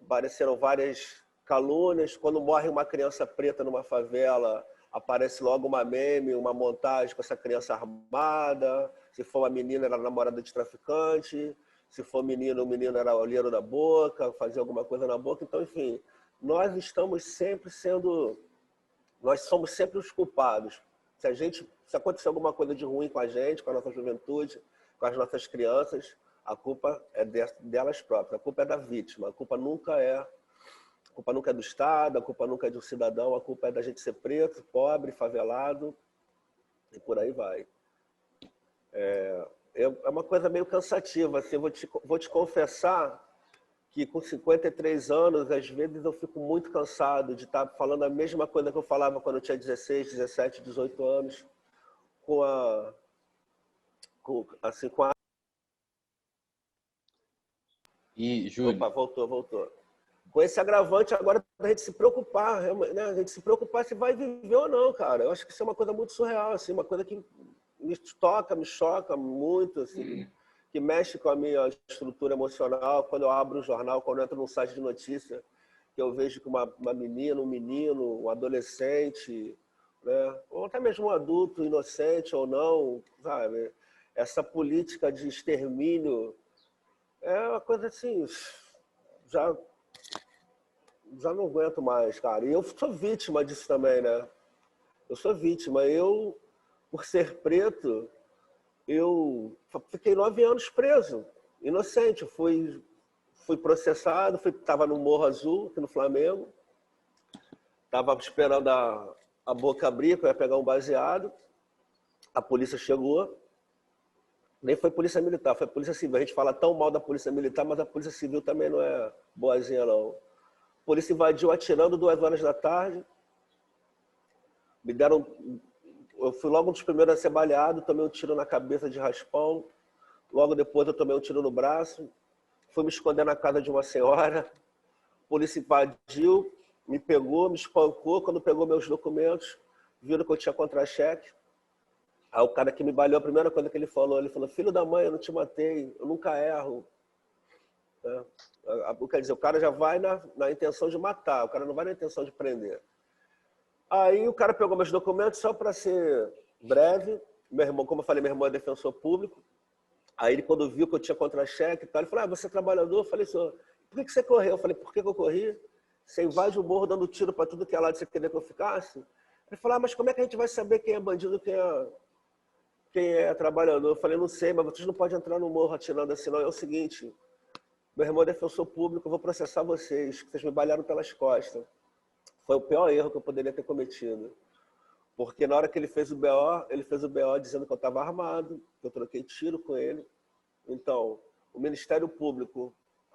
apareceram várias calúnias. Quando morre uma criança preta numa favela, aparece logo uma meme, uma montagem com essa criança armada. Se for uma menina, era namorada de traficante. Se for menino, o menino era olheiro da boca, fazia alguma coisa na boca. Então, enfim, nós somos sempre os culpados. Se acontecer alguma coisa de ruim com a gente, com a nossa juventude, com as nossas crianças, a culpa é delas próprias, a culpa é da vítima, a culpa nunca é do Estado, a culpa nunca é de um cidadão, a culpa é da gente ser preto, pobre, favelado, e por aí vai. É uma coisa meio cansativa, assim, vou te confessar que com 53 anos, às vezes eu fico muito cansado de estar falando a mesma coisa que eu falava quando eu tinha 16, 17, 18 anos, com a... E, Júlio... Opa, voltou. Com esse agravante agora da gente se preocupar, né? A gente se preocupar se vai viver ou não, cara. Eu acho que isso é uma coisa muito surreal, assim, uma coisa que me choca muito, assim, que mexe com a minha estrutura emocional. Quando eu abro um jornal, quando eu entro num site de notícia, que eu vejo que uma menina, um menino, um adolescente, né? Ou até mesmo um adulto, inocente ou não, sabe? Essa política de extermínio é uma coisa assim, já não aguento mais, cara. E eu sou vítima disso também, né? Eu sou vítima. Por ser preto, eu fiquei 9 anos preso, inocente. Fui processado, estava no Morro Azul, aqui no Flamengo. Estava esperando a boca abrir, que eu ia pegar um baseado. A polícia chegou, Nem foi polícia militar, foi polícia civil. A gente fala tão mal da polícia militar, mas a polícia civil também não é boazinha, não. A polícia invadiu atirando 2 horas da tarde. Me deram... Eu fui logo um dos primeiros a ser baleado, tomei um tiro na cabeça de raspão. Logo depois eu tomei um tiro no braço. Fui me esconder na casa de uma senhora. A polícia invadiu, me pegou, me espancou. Quando pegou meus documentos, viram que eu tinha contra-cheque. Aí o cara que me baleou, a primeira coisa que ele falou, filho da mãe, eu não te matei, eu nunca erro. Quer dizer, o cara já vai na intenção de matar, o cara não vai na intenção de prender. Aí o cara pegou meus documentos, só para ser breve. Meu irmão, como eu falei, meu irmão é defensor público. Aí ele, quando viu que eu tinha contra-cheque e tal, ele falou, você é trabalhador? Eu falei, senhor, por que você correu? Eu falei, por que eu corri? Você invade o morro dando tiro para tudo que é lado, você queria que eu ficasse? Ele falou, mas como é que a gente vai saber quem é bandido, quem é trabalhador? Eu falei, não sei, mas vocês não podem entrar no morro atirando assim, não. É o seguinte, meu irmão é defensor público, eu vou processar vocês, que vocês me balearam pelas costas. Foi o pior erro que eu poderia ter cometido. Porque na hora que ele fez o BO dizendo que eu estava armado, que eu troquei tiro com ele. Então, o Ministério Público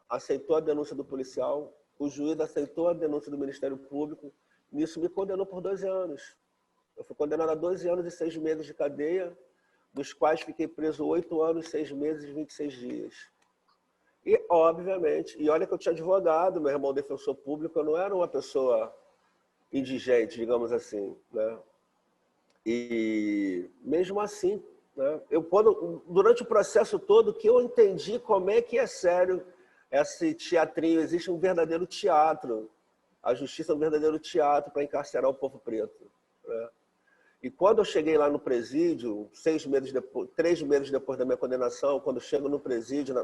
aceitou a denúncia do policial, o juiz aceitou a denúncia do Ministério Público, e isso me condenou por 12 anos. Eu fui condenado a 12 anos e 6 meses de cadeia, dos quais fiquei preso 8 anos, 6 meses e 26 dias. E, obviamente, e olha que eu tinha advogado, meu irmão defensor público, eu não era uma pessoa indigente, digamos assim, né? E mesmo assim, né, durante o processo todo, que eu entendi como é que é sério esse teatrinho, existe um verdadeiro teatro, a justiça é um verdadeiro teatro para encarcerar o povo preto, né? E quando eu cheguei lá no presídio, 3 meses depois da minha condenação, quando eu chego no presídio,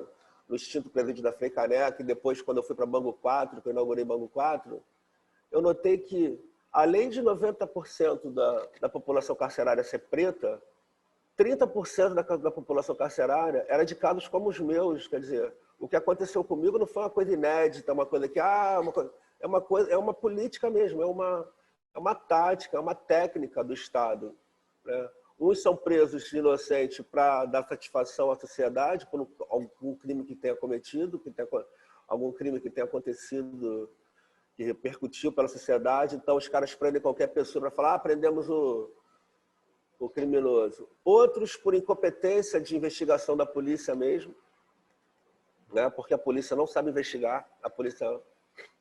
no extinto presídio da Frei Caneca, e depois quando eu fui para Bangu 4, que eu inaugurei Bangu 4, eu notei que, além de 90% da população carcerária ser preta, 30% da população carcerária era de casos como os meus. Quer dizer, o que aconteceu comigo não foi uma coisa inédita, uma coisa que é uma política mesmo, é uma tática, é uma técnica do Estado, né? Uns são presos inocentes para dar satisfação à sociedade por algum crime que tenha cometido, algum crime que tenha acontecido, que repercutiu pela sociedade. Então, os caras prendem qualquer pessoa para falar, prendemos o criminoso. Outros por incompetência de investigação da polícia mesmo, né? Porque a polícia não sabe investigar, a polícia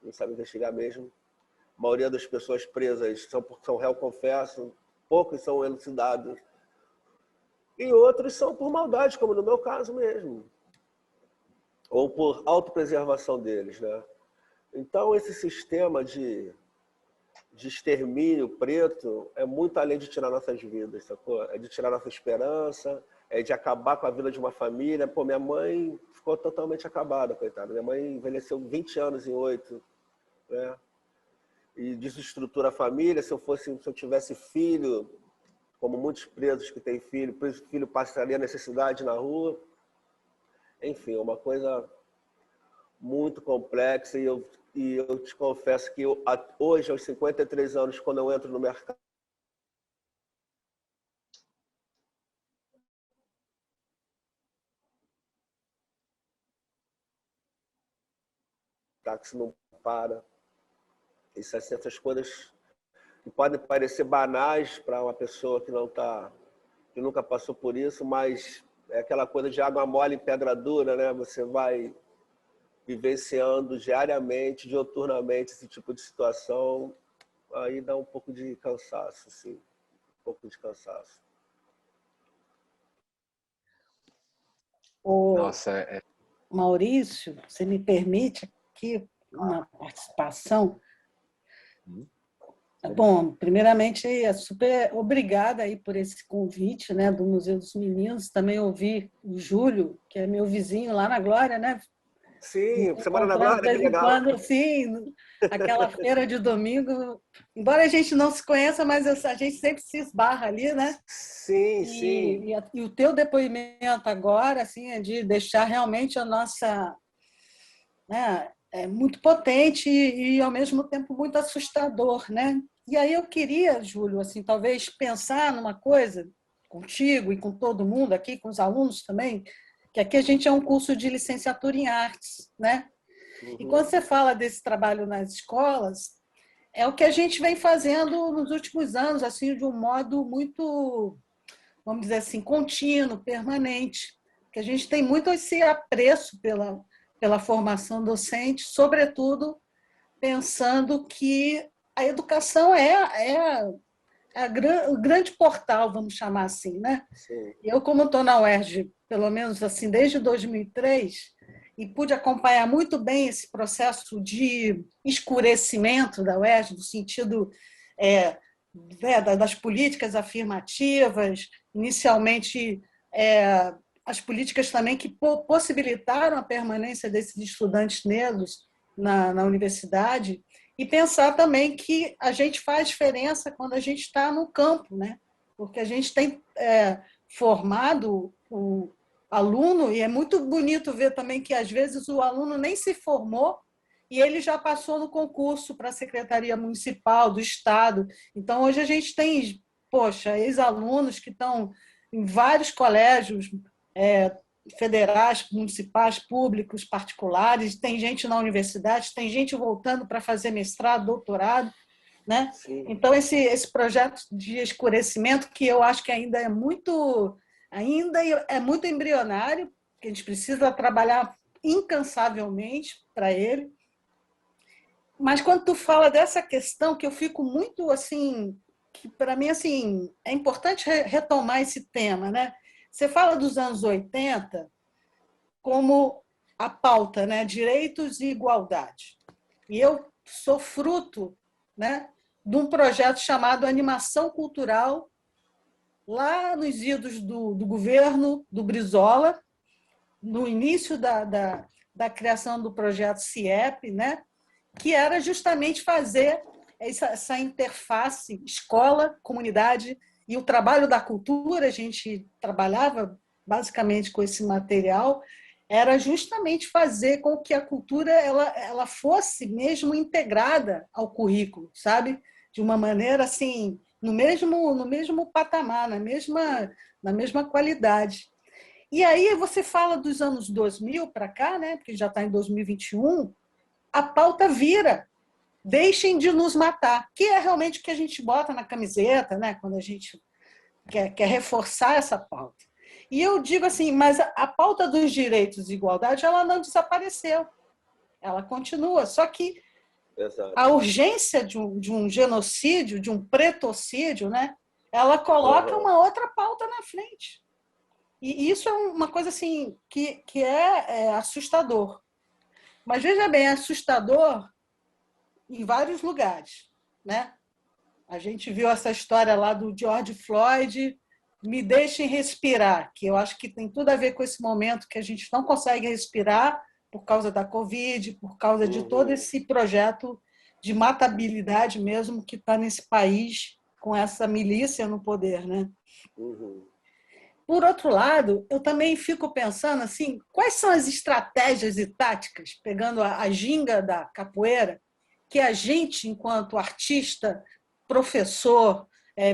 não sabe investigar mesmo. A maioria das pessoas presas são réu confesso, poucos são elucidados. E outros são por maldade, como no meu caso mesmo. Ou por autopreservação deles, né? Então, esse sistema de extermínio preto é muito além de tirar nossas vidas, sacou? É de tirar nossa esperança, é de acabar com a vida de uma família. Pô, minha mãe ficou totalmente acabada, coitada. Minha mãe envelheceu 20 anos em 8, né? E desestrutura a família. Se eu tivesse filho, como muitos presos que têm filho, o filho passaria necessidade na rua. Enfim, é uma coisa muito complexa, e eu te confesso que hoje, aos 53 anos, quando eu entro no mercado, o táxi não para. Essas coisas que podem parecer banais para uma pessoa que que nunca passou por isso, mas é aquela coisa de água mole em pedra dura, né? Você vai vivenciando diariamente, diuturnamente, esse tipo de situação, aí dá um pouco de cansaço, sim. Um pouco de cansaço. Nossa, Maurício, você me permite aqui uma participação? Bom, primeiramente, super obrigada aí por esse convite, né, do Museu dos Meninos. Também ouvi o Júlio, que é meu vizinho lá na Glória, né? Sim, você mora na Glória, que legal. Quando, sim, aquela feira de domingo. Embora a gente não se conheça, mas a gente sempre se esbarra ali, né? Sim, sim. E o teu depoimento agora, assim, é de deixar realmente a nossa... né, é muito potente e, ao mesmo tempo, muito assustador, né? E aí eu queria, Júlio, assim, talvez pensar numa coisa contigo e com todo mundo aqui, com os alunos também, que aqui a gente é um curso de licenciatura em artes, né? E quando você fala desse trabalho nas escolas, é o que a gente vem fazendo nos últimos anos, assim, de um modo muito, vamos dizer assim, contínuo, permanente, que a gente tem muito esse apreço pela formação docente, sobretudo pensando que a educação o grande portal, vamos chamar assim, né? Sim. Eu, como estou na UERJ, pelo menos assim, desde 2003, e pude acompanhar muito bem esse processo de escurecimento da UERJ, no sentido das políticas afirmativas, inicialmente as políticas também que possibilitaram a permanência desses estudantes negros na universidade, e pensar também que a gente faz diferença quando a gente está no campo, né? Porque a gente tem formado o aluno, e é muito bonito ver também que, às vezes, o aluno nem se formou e ele já passou no concurso para a Secretaria Municipal do Estado. Então, hoje a gente tem, poxa, ex-alunos que estão em vários colégios federais, municipais, públicos, particulares, tem gente na universidade, tem gente voltando para fazer mestrado, doutorado, né? Então, esse projeto de escurecimento, que eu acho que ainda é muito embrionário, que a gente precisa trabalhar incansavelmente para ele. Mas quando tu fala dessa questão, que eu fico muito assim, que para mim assim, é importante retomar esse tema, né? Você fala dos anos 80 como a pauta, né? Direitos e igualdade. E eu sou fruto, né, de um projeto chamado Animação Cultural, lá nos idos do governo do Brizola, no início da criação do projeto CIEP, né, que era justamente fazer essa interface escola, comunidade e o trabalho da cultura. A gente trabalhava basicamente com esse material, era justamente fazer com que a cultura ela fosse mesmo integrada ao currículo, sabe? De uma maneira assim, no mesmo patamar, na mesma qualidade. E aí você fala dos anos 2000 para cá, né? Porque já está em 2021, a pauta vira: deixem de nos matar, que é realmente o que a gente bota na camiseta, né? Quando a gente quer reforçar essa pauta. E eu digo assim, mas a pauta dos direitos e igualdade, ela não desapareceu, ela continua, só que Exato. a urgência de um genocídio, de um pretocídio, né? Ela coloca uma outra pauta na frente. E isso é uma coisa assim que é assustador. Mas veja bem, é assustador em vários lugares, né? A gente viu essa história lá do George Floyd, me deixem respirar, que eu acho que tem tudo a ver com esse momento que a gente não consegue respirar por causa da Covid, por causa de todo esse projeto de matabilidade mesmo que está nesse país com essa milícia no poder, né? Por outro lado, eu também fico pensando assim, quais são as estratégias e táticas, pegando a ginga da capoeira, que a gente, enquanto artista, professor,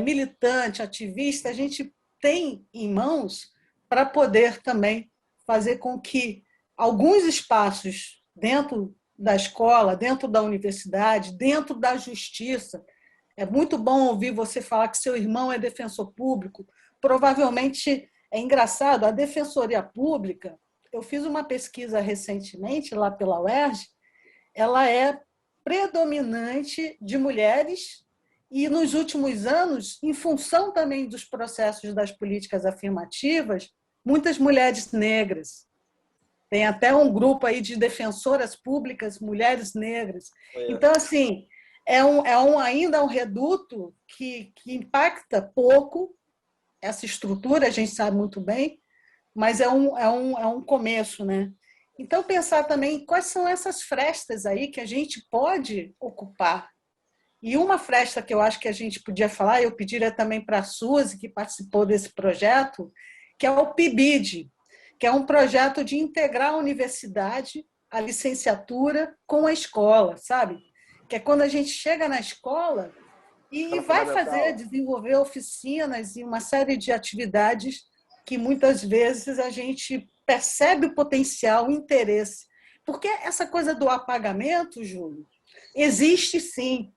militante, ativista, a gente tem em mãos para poder também fazer com que alguns espaços dentro da escola, dentro da universidade, dentro da justiça. É muito bom ouvir você falar que seu irmão é defensor público. Provavelmente, é engraçado, a Defensoria Pública, eu fiz uma pesquisa recentemente lá pela UERJ, ela é predominante de mulheres e, nos últimos anos, em função também dos processos das políticas afirmativas, muitas mulheres negras. Tem até um grupo aí de defensoras públicas, mulheres negras. Então, assim, ainda um reduto que impacta pouco essa estrutura, a gente sabe muito bem, mas é um começo, né? Então, pensar também quais são essas frestas aí que a gente pode ocupar. E uma fresta que eu acho que a gente podia falar, eu pediria também para a Suzy, que participou desse projeto, que é o PIBID, que é um projeto de integrar a universidade, a licenciatura, com a escola, sabe? Que é quando a gente chega na escola E vai fazer, desenvolver oficinas e uma série de atividades que muitas vezes a gente percebe o potencial, o interesse. Porque essa coisa do apagamento, Júlio, existe sim.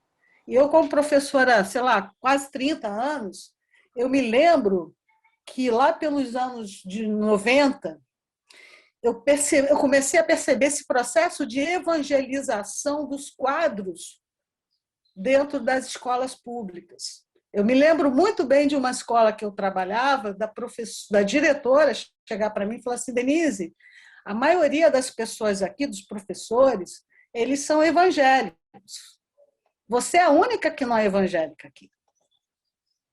E eu, como professora, sei lá, quase 30 anos, eu me lembro que lá pelos anos de 90, eu comecei a perceber esse processo de evangelização dos quadros dentro das escolas públicas. Eu me lembro muito bem de uma escola que eu trabalhava, da diretora chegar para mim e falar assim: Denise, a maioria das pessoas aqui, dos professores, eles são evangélicos. Você é a única que não é evangélica aqui.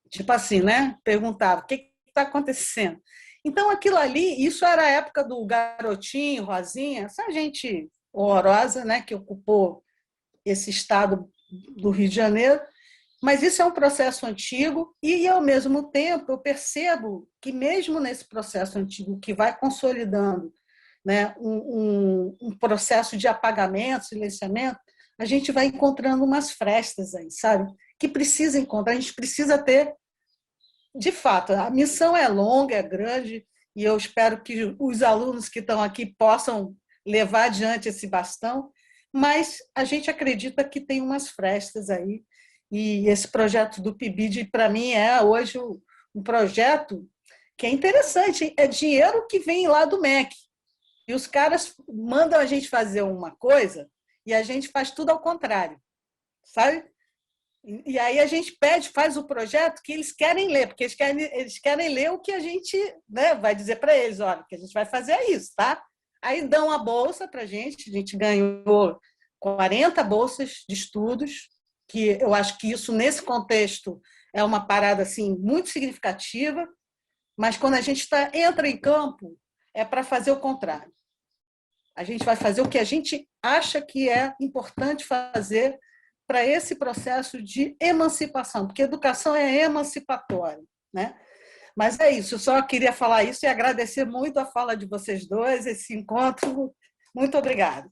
Tipo assim, né? Perguntava, o que está acontecendo? Então, aquilo ali, isso era a época do Garotinho, Rosinha, essa gente horrorosa, né, que ocupou esse estado do Rio de Janeiro, mas isso é um processo antigo e, ao mesmo tempo, eu percebo que, mesmo nesse processo antigo que vai consolidando, né, um processo de apagamento, silenciamento, a gente vai encontrando umas frestas aí, sabe? Que precisa encontrar, a gente precisa ter, de fato, a missão é longa, é grande, e eu espero que os alunos que estão aqui possam levar adiante esse bastão, mas a gente acredita que tem umas frestas aí, e esse projeto do PIBID, para mim, é hoje um projeto que é interessante, é dinheiro que vem lá do MEC, e os caras mandam a gente fazer uma coisa e a gente faz tudo ao contrário, sabe? E aí a gente pede, faz o projeto que eles querem ler, porque eles querem ler o que a gente, né, vai dizer para eles: olha, o que a gente vai fazer é isso, tá? Aí dão a bolsa para a gente ganhou 40 bolsas de estudos, que eu acho que isso, nesse contexto, é uma parada assim, muito significativa, mas quando a gente entra em campo, é para fazer o contrário. A gente vai fazer o que a gente acha que é importante fazer para esse processo de emancipação, porque educação é emancipatória, né? Mas é isso, eu só queria falar isso e agradecer muito a fala de vocês dois, esse encontro. Muito obrigada.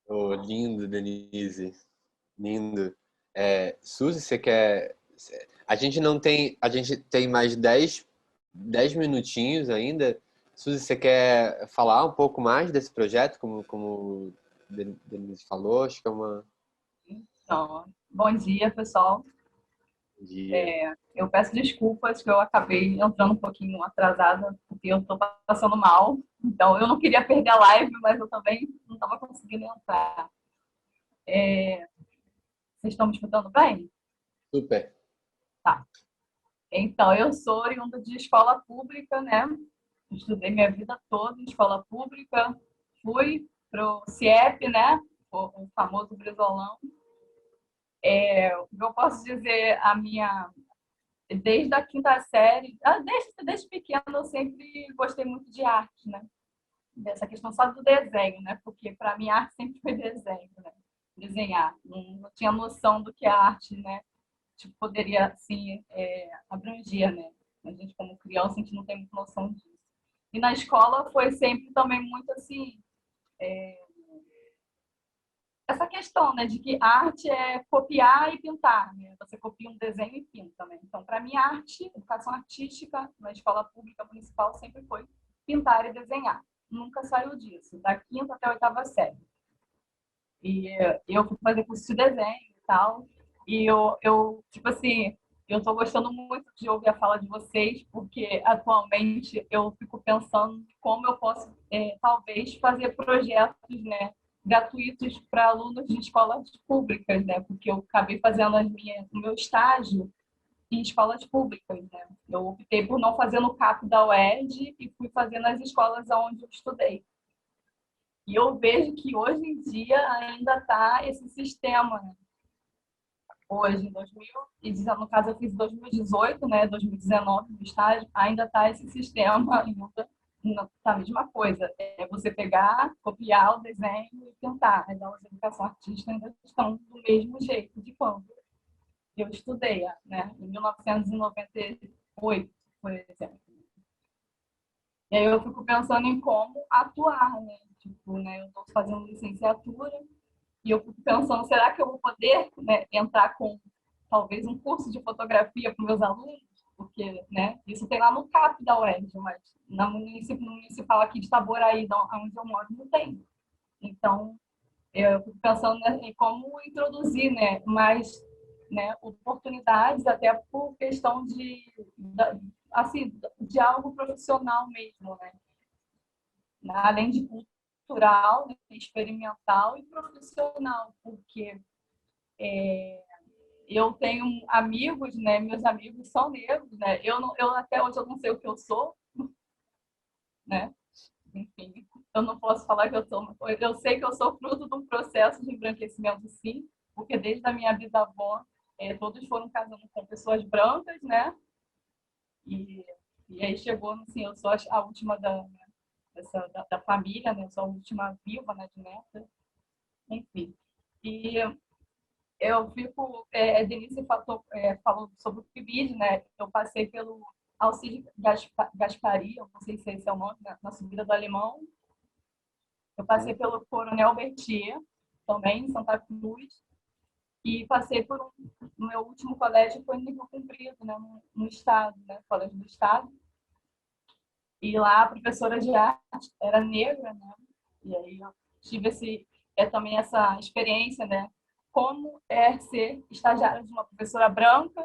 Oh, lindo, Denise. Lindo. Suzy, você quer... A gente tem mais 10 minutinhos ainda. Suzy, você quer falar um pouco mais desse projeto, como Denise falou? Acho que é uma... Então, bom dia, pessoal. Bom dia. Eu peço desculpas que eu acabei entrando um pouquinho atrasada, porque eu estou passando mal. Então, eu não queria perder a live, mas eu também não estava conseguindo entrar. Vocês estão me escutando bem? Super. Tá. Então, eu sou oriunda de escola pública, né? Estudei minha vida toda em escola pública. Fui para o CIEP, né? O famoso Brizolão. Eu posso dizer, desde a quinta série, desde pequena, eu sempre gostei muito de arte, né? Dessa questão só do desenho, né? Porque para mim, arte sempre foi desenho, né? Desenhar. Não tinha noção do que a arte, né? Tipo, poderia, assim, abranger, né? A gente, como criança, a gente não tem muita noção disso. E na escola foi sempre também muito, assim, essa questão, né, de que arte é copiar e pintar, né? Você copia um desenho e pinta, né? Então, para mim, arte, educação artística na escola pública municipal sempre foi pintar e desenhar. Nunca saiu disso, da quinta até a oitava série. E eu fui fazer curso de desenho e tal, e eu tipo assim, eu estou gostando muito de ouvir a fala de vocês, porque atualmente eu fico pensando como eu posso, talvez, fazer projetos, né, gratuitos para alunos de escolas públicas, né? Porque eu acabei fazendo o meu estágio em escolas públicas, né? Eu optei por não fazer no CAP da UERJ e fui fazer nas escolas onde eu estudei. E eu vejo que hoje em dia ainda está esse sistema, né? Hoje, em 2019, no caso eu fiz 2018, né? 2019 no estágio, ainda está esse sistema ainda. Tá a mesma coisa, é você pegar, copiar o desenho e pintar. As aulas de educação artística ainda estão do mesmo jeito de quando eu estudei, né, em 1998, por exemplo. E aí eu fico pensando em como atuar, né? Tipo, né, eu estou fazendo licenciatura E eu fico pensando, será que eu vou poder, né, entrar com talvez um curso de fotografia para meus alunos? Porque, né, isso tem lá no CAP da UERJ, mas no municipal aqui de Itaboraí, onde eu moro, não tem. Então, eu fico pensando, né, em como introduzir, né, mais, né, oportunidades, até por questão assim, de algo profissional mesmo, né? Além de cultural, né, experimental e profissional, porque eu tenho amigos, né, meus amigos são negros, né? Eu até hoje eu não sei o que eu sou, né? Enfim, eu não posso falar que eu sou. Eu sei que eu sou fruto de um processo de embranquecimento, sim, porque desde a minha bisavó, todos foram casando com pessoas brancas, né? E aí chegou, assim, eu sou a última da família, né? Eu sou a última viva, né, de neta. Enfim. E eu fico... Denise falou sobre o PIBID, né? Eu passei pelo Alcides Gaspari, eu não sei se esse é o nome, na subida do Alemão. Eu passei pelo Coronel Berthier, também, em Santa Cruz. E passei por no meu último colégio foi no Rio Comprido, né, no estado, né, colégio do estado. E lá a professora de arte era negra, né? E aí eu tive também essa experiência, né? Como é ser estagiária de uma professora branca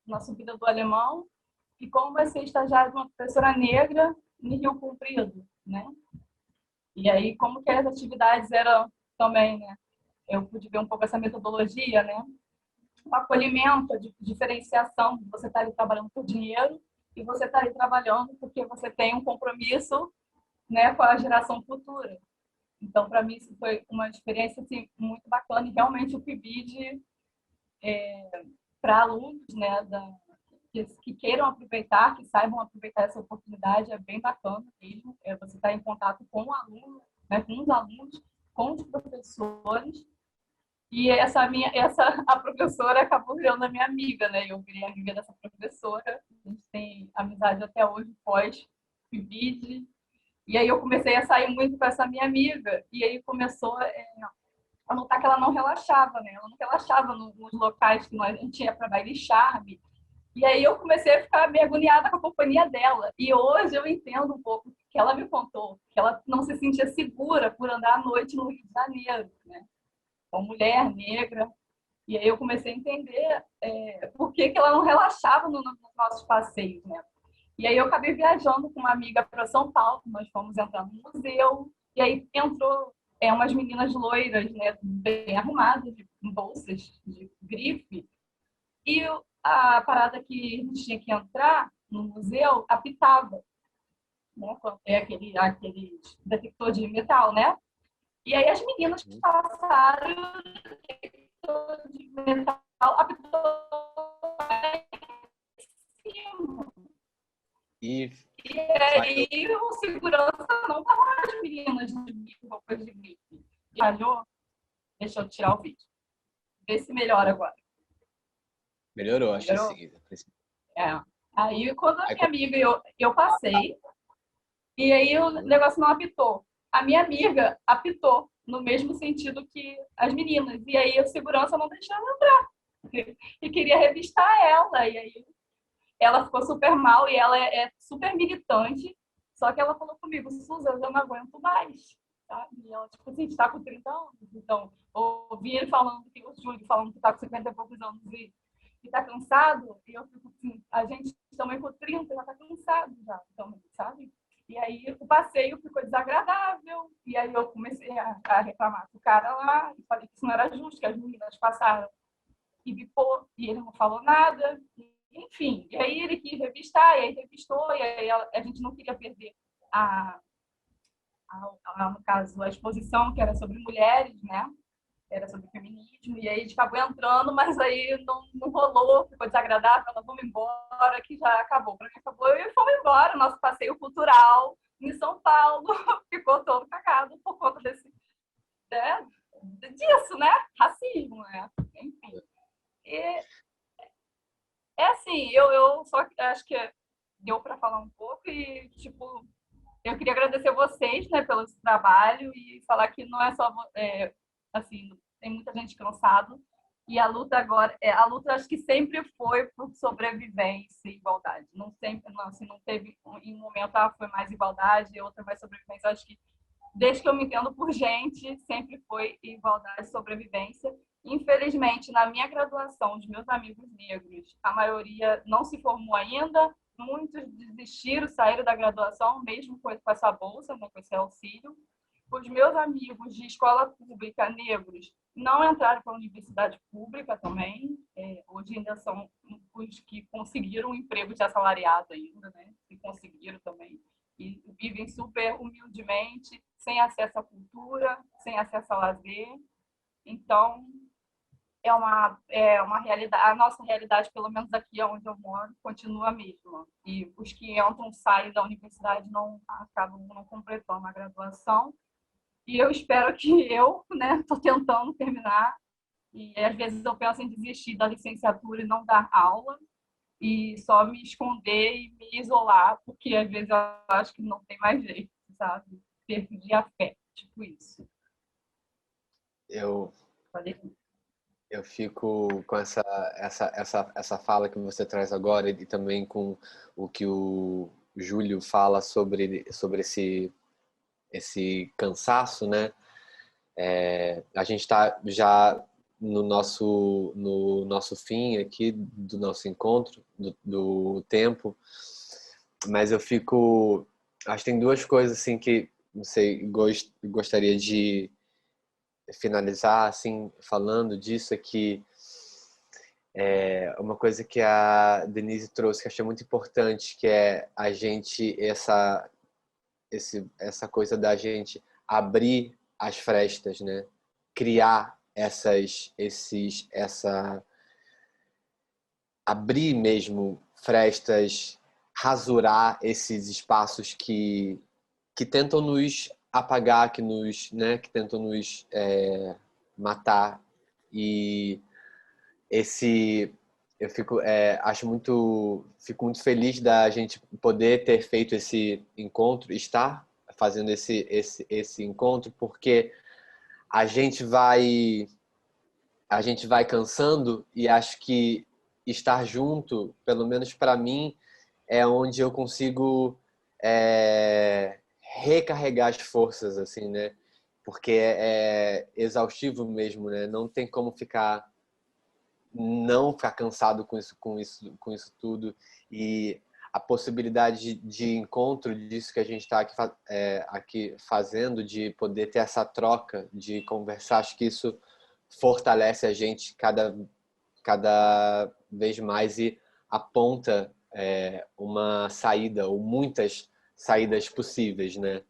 na subida do Alemão e como é ser estagiária de uma professora negra no Rio Comprido, né? E aí como que as atividades eram também, né? Eu pude ver um pouco essa metodologia, né? O acolhimento, a diferenciação, você está ali trabalhando por dinheiro e você está ali trabalhando porque você tem um compromisso, né, com a geração futura. Então, para mim, isso foi uma experiência assim, muito bacana e realmente o PIBID, para alunos, né, que queiram aproveitar, que saibam aproveitar essa oportunidade, é bem bacana mesmo. Você está em contato com o aluno, né, com os alunos, com os professores. E a professora acabou virando a minha amiga, né? Eu virei amiga dessa professora. A gente tem amizade até hoje, pós-PIBID. E aí eu comecei a sair muito com essa minha amiga. E aí começou a notar que ela não relaxava, né? Ela não relaxava nos locais que a gente ia para baile charme. E aí eu comecei a ficar meio agoniada com a companhia dela. E hoje eu entendo um pouco que ela me contou, que ela não se sentia segura por andar à noite no Rio de Janeiro, né? Uma mulher negra. E aí eu comecei a entender por que ela não relaxava nos nossos passeios, né? E aí eu acabei viajando com uma amiga para São Paulo, nós fomos entrar no museu, e aí entrou umas meninas loiras, né, bem arrumadas, de bolsas de grife, e a parada que a gente tinha que entrar no museu apitava, né? É aquele detector de metal, né? E aí as meninas passaram de metal apitou E aí o segurança não estava as meninas de roupas de grife. Falhou? Deixa eu tirar o vídeo. Vê se melhora agora. melhorou, acho Melhorou? que sim. Aí quando a minha amiga eu passei, e aí o negócio não apitou. A minha amiga apitou no mesmo sentido que as meninas. E aí a segurança não deixava entrar. E queria revistar ela. E aí ela ficou super mal e ela é super militante. Só que ela falou comigo, Suza, eu já não aguento mais. Tá? E ela, tipo assim, a gente tá com 30 anos. Então, ouvi ele falando, o Júlio falando que tá com 50 e poucos anos e tá cansado. E eu fico assim, a gente também com 30 já tá cansado já, também, sabe? E aí o passeio ficou desagradável. E aí eu comecei a reclamar com o cara lá e falei que isso não era justo, que as meninas passaram e bipou, e ele não falou nada. Enfim, e aí ele quis revistar, e aí revistou, e aí a gente não queria perder no caso, a exposição que era sobre mulheres, né? Era sobre feminismo, e aí a gente acabou entrando, mas aí não rolou, ficou desagradável, ela vamos embora, que já acabou. Para mim acabou, e fomos embora, nosso passeio cultural em São Paulo ficou todo cagado por conta disso, né? Racismo, né? Enfim. E assim, eu só acho que deu para falar um pouco e, tipo, eu queria agradecer vocês, né, pelo esse trabalho e falar que não é só assim, tem muita gente cansada. E a luta agora, a luta acho que sempre foi por sobrevivência e igualdade. Não sempre, não, assim, não teve em um momento foi mais igualdade e outra mais sobrevivência. Eu acho que desde que eu me entendo por gente, sempre foi igualdade e sobrevivência. Infelizmente, na minha graduação, os meus amigos negros, a maioria não se formou ainda, muitos desistiram, saíram da graduação, mesmo com essa bolsa, né, com esse auxílio. Os meus amigos de escola pública negros não entraram para a universidade pública também. Hoje ainda são os que conseguiram um emprego de assalariado ainda, né? E conseguiram também. E vivem super humildemente, sem acesso à cultura, sem acesso ao lazer. Então, é uma realidade. A nossa realidade, pelo menos aqui onde eu moro, continua a mesma. E os que entram, saem da universidade, acabam não completando a graduação. E eu espero que eu, né, estou tentando terminar. E às vezes eu penso em desistir da licenciatura e não dar aula, e só me esconder e me isolar, porque às vezes eu acho que não tem mais jeito, sabe? Perdi a fé, tipo isso. Eu Falei. Eu fico com essa fala que você traz agora e também com o que o Júlio fala sobre esse cansaço, né? A gente está já no nosso fim aqui do nosso encontro, do tempo, mas eu fico... Acho que tem duas coisas assim que, não sei, gostaria de finalizar assim falando disso, aqui uma coisa que a Denise trouxe que eu achei muito importante, que é a gente essa coisa da gente abrir as frestas, né? Criar abrir mesmo frestas, rasurar esses espaços que tentam nos apagar, que tentam nos matar. E eu fico muito feliz da gente poder ter feito esse encontro, estar fazendo esse encontro, porque a gente vai cansando, e acho que estar junto, pelo menos para mim, é onde eu consigo recarregar as forças, assim, né? Porque é exaustivo mesmo, né? Não tem como não ficar cansado com isso tudo. E a possibilidade de encontro disso que a gente está aqui fazendo, de poder ter essa troca, de conversar, acho que isso fortalece a gente cada vez mais e aponta uma saída, ou muitas saídas possíveis, né?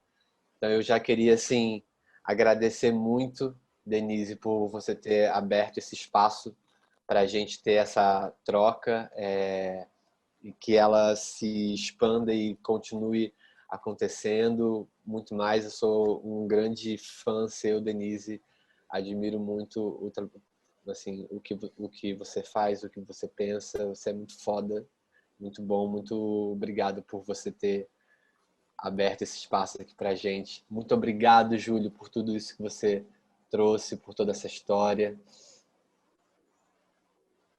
Então eu já queria, assim, agradecer muito, Denise, por você ter aberto esse espaço para a gente ter essa troca, e que ela se expanda e continue acontecendo muito mais. Eu sou um grande fã seu, Denise. Admiro muito assim, o que você faz, o que você pensa. Você é muito foda, muito bom. Muito obrigado por você ter aberto esse espaço aqui pra gente. Muito obrigado, Júlio, por tudo isso que você trouxe, por toda essa história,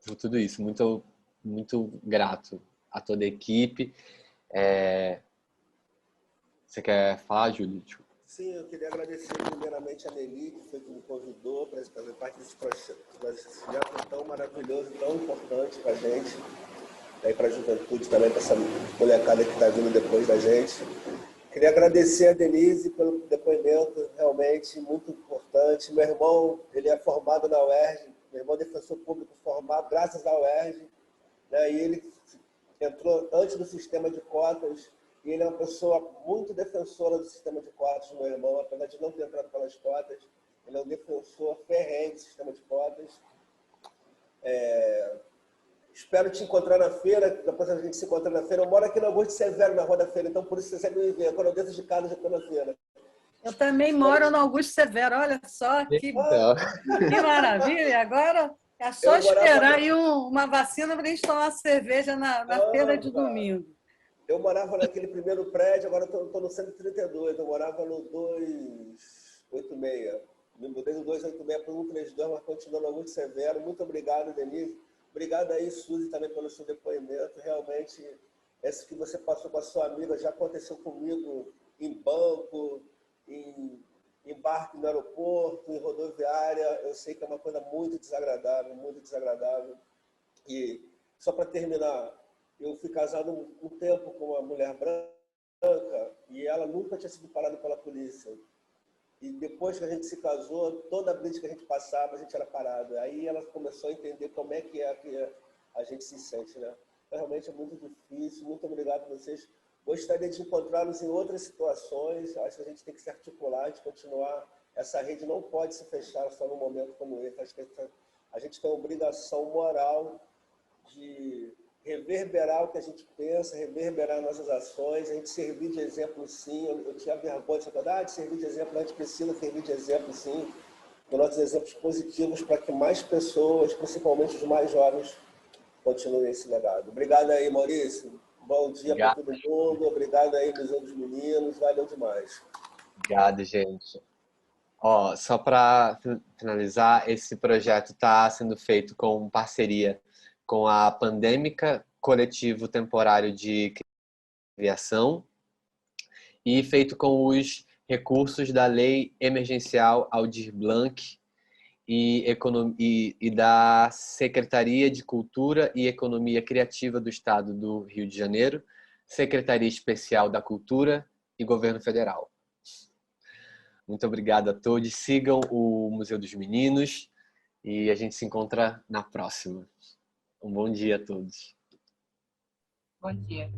por tudo isso. Muito, muito grato a toda a equipe. Você quer falar, Júlio? Sim, eu queria agradecer primeiramente a Nelly, que foi que me convidou para fazer parte desse projeto tão maravilhoso, tão importante para a gente, para a juventude também, para essa molecada que está vindo depois da gente. Queria agradecer a Denise pelo depoimento, realmente muito importante. Meu irmão, ele é formado na UERJ, meu irmão é defensor público formado graças à UERJ, né? E ele entrou antes do sistema de cotas, e ele é uma pessoa muito defensora do sistema de cotas, meu irmão, apesar de não ter entrado pelas cotas, ele é um defensor ferrenho do sistema de cotas. Espero te encontrar na feira, depois a gente se encontra na feira. Eu moro aqui no Augusto Severo, na Rua da Feira, então por isso você sempre me vê. Quando eu desço de casa, já estou na feira. Eu também moro no Augusto Severo, olha só, que maravilha. Agora é só esperar aí uma vacina para a gente tomar uma cerveja na feira de domingo. Eu morava naquele primeiro prédio, agora estou no 132, eu morava no 286. Me mudei do 286 para o 132, mas continuando muito severo. Muito obrigado, Denise. Obrigado aí, Suzy, também pelo seu depoimento. Realmente, esse que você passou com a sua amiga já aconteceu comigo em banco, em embarque no aeroporto, em rodoviária. Eu sei que é uma coisa muito desagradável, muito desagradável. E só para terminar, eu fui casado um tempo com uma mulher branca e ela nunca tinha sido parada pela polícia. E depois que a gente se casou, toda blitz que a gente passava, a gente era parado. Aí ela começou a entender como é que a gente se sente, né? Realmente é muito difícil. Muito obrigado a vocês. Gostaria de encontrá-los em outras situações. Acho que a gente tem que se articular, de continuar. Essa rede não pode se fechar só num momento como esse. Acho que a gente tem a obrigação moral de reverberar o que a gente pensa, reverberar nossas ações, a gente servir de exemplo, sim. Eu tinha vergonha de servir de exemplo, a gente precisa servir de exemplo, sim, com nossos exemplos positivos para que mais pessoas, principalmente os mais jovens, continuem esse legado. Obrigado aí, Maurício. Bom dia para todo mundo. Obrigado aí, Museu dos Meninos. Valeu demais. Obrigado, gente. Ó, só para finalizar, esse projeto está sendo feito com parceria com a Pandêmica Coletivo Temporário de Criação e feito com os recursos da Lei Emergencial Aldir Blanc e da Secretaria de Cultura e Economia Criativa do Estado do Rio de Janeiro, Secretaria Especial da Cultura e Governo Federal. Muito obrigado a todos. Sigam o Museu dos Meninos e a gente se encontra na próxima. Um bom dia a todos. Bom dia.